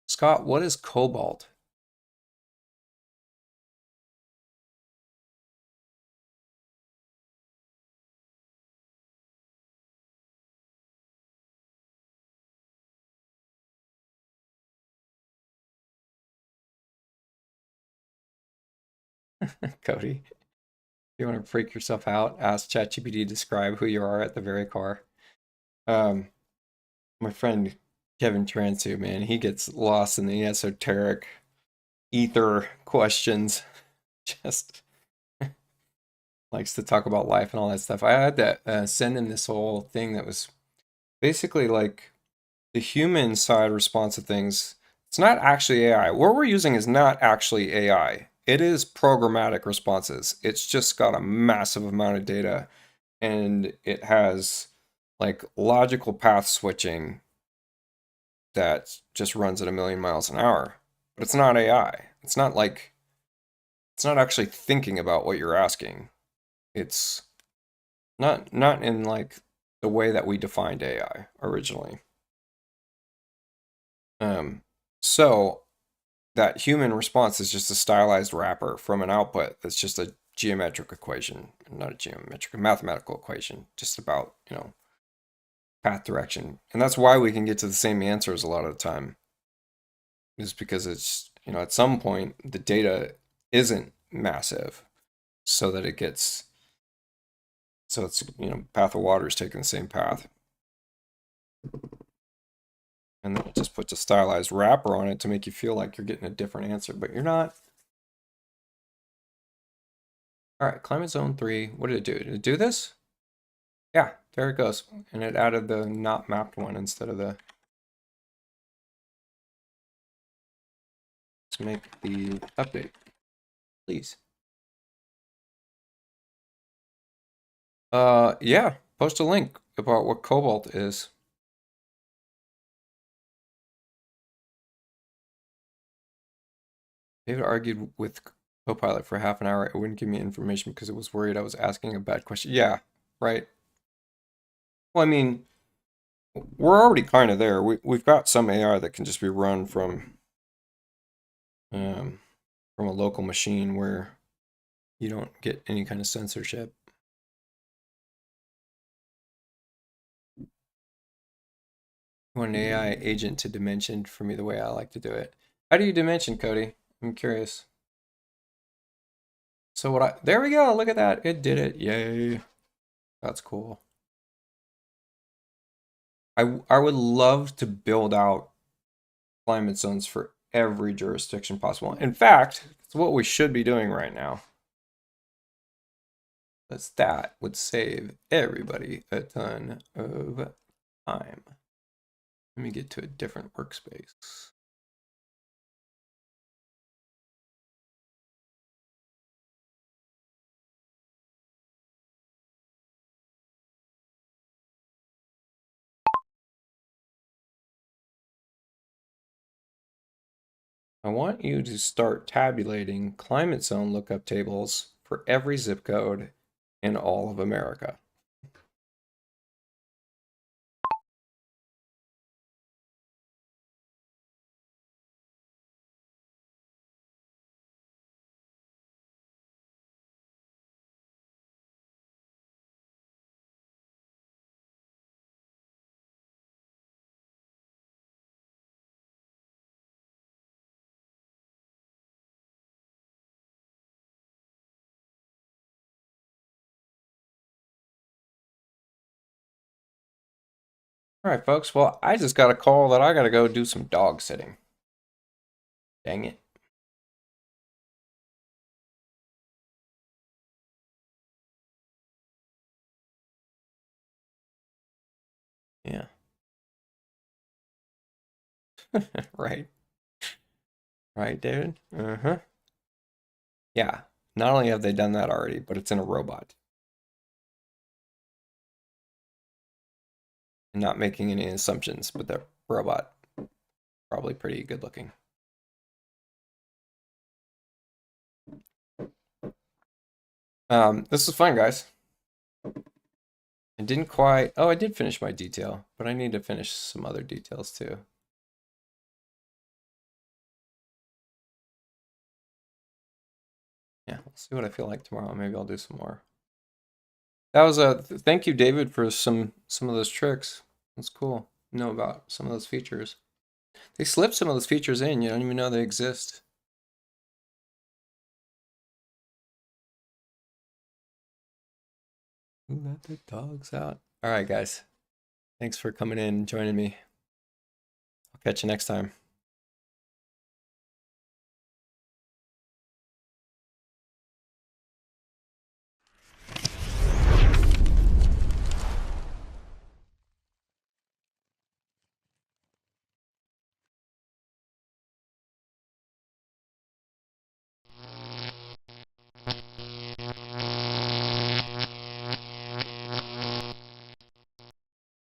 Scott, what is cobalt? Cody, if you want to freak yourself out, ask ChatGPT to describe who you are at the very car. My friend Kevin Transu, man, he gets lost in the esoteric ether questions. Just likes to talk about life and all that stuff. I had to send him this whole thing that was basically like the human side response to things. It's not actually AI. What we're using is not actually AI. It is programmatic responses. It's just got a massive amount of data and it has like logical path switching that just runs at 1,000,000 miles an hour. But it's not AI. It's not like it's not actually thinking about what you're asking. It's not in like the way that we defined AI originally. So that human response is just a stylized wrapper from an output that's just a geometric equation, not a geometric, a mathematical equation, just about, path direction. And that's why we can get to the same answers a lot of the time, is because it's, at some point the data isn't massive so that it gets, so it's, path of water is taking the same path. And then it just puts a stylized wrapper on it to make you feel like you're getting a different answer, but you're not. All right, climate zone 3. What did it do? Did it do this? Yeah, there it goes. And it added the not mapped one instead of the. Let's make the update, please. Yeah, post a link about what cobalt is. David argued with Copilot for half an hour. It wouldn't give me information because it was worried I was asking a bad question. Yeah, right. Well, I mean, we're already kind of there. We've got some AI that can just be run from a local machine where you don't get any kind of censorship. want an AI agent to dimension for me the way I like to do it. How do you dimension, Cody? I'm curious. So there we go. Look at that. It did it. Yay. That's cool. I would love to build out climate zones for every jurisdiction possible. In fact, it's what we should be doing right now. That would save everybody a ton of time. Let me get to a different workspace. I want you to start tabulating climate zone lookup tables for every zip code in all of America. All right, folks. Well, I just got a call that I got to go do some dog sitting. Dang it. Yeah. Right. Right, David? Uh-huh. Yeah. Not only have they done that already, but it's in a robot. I'm not making any assumptions, but the robot probably pretty good looking. This is fun, guys. I didn't quite. Oh, I did finish my detail, but I need to finish some other details too. Yeah, we'll see what I feel like tomorrow. Maybe I'll do some more. That was a thank you, David, for some of those tricks. That's cool. Know about some of those features. They slipped some of those features in. You don't even know they exist. Let the dogs out. All right, guys. Thanks for coming in and joining me. I'll catch you next time.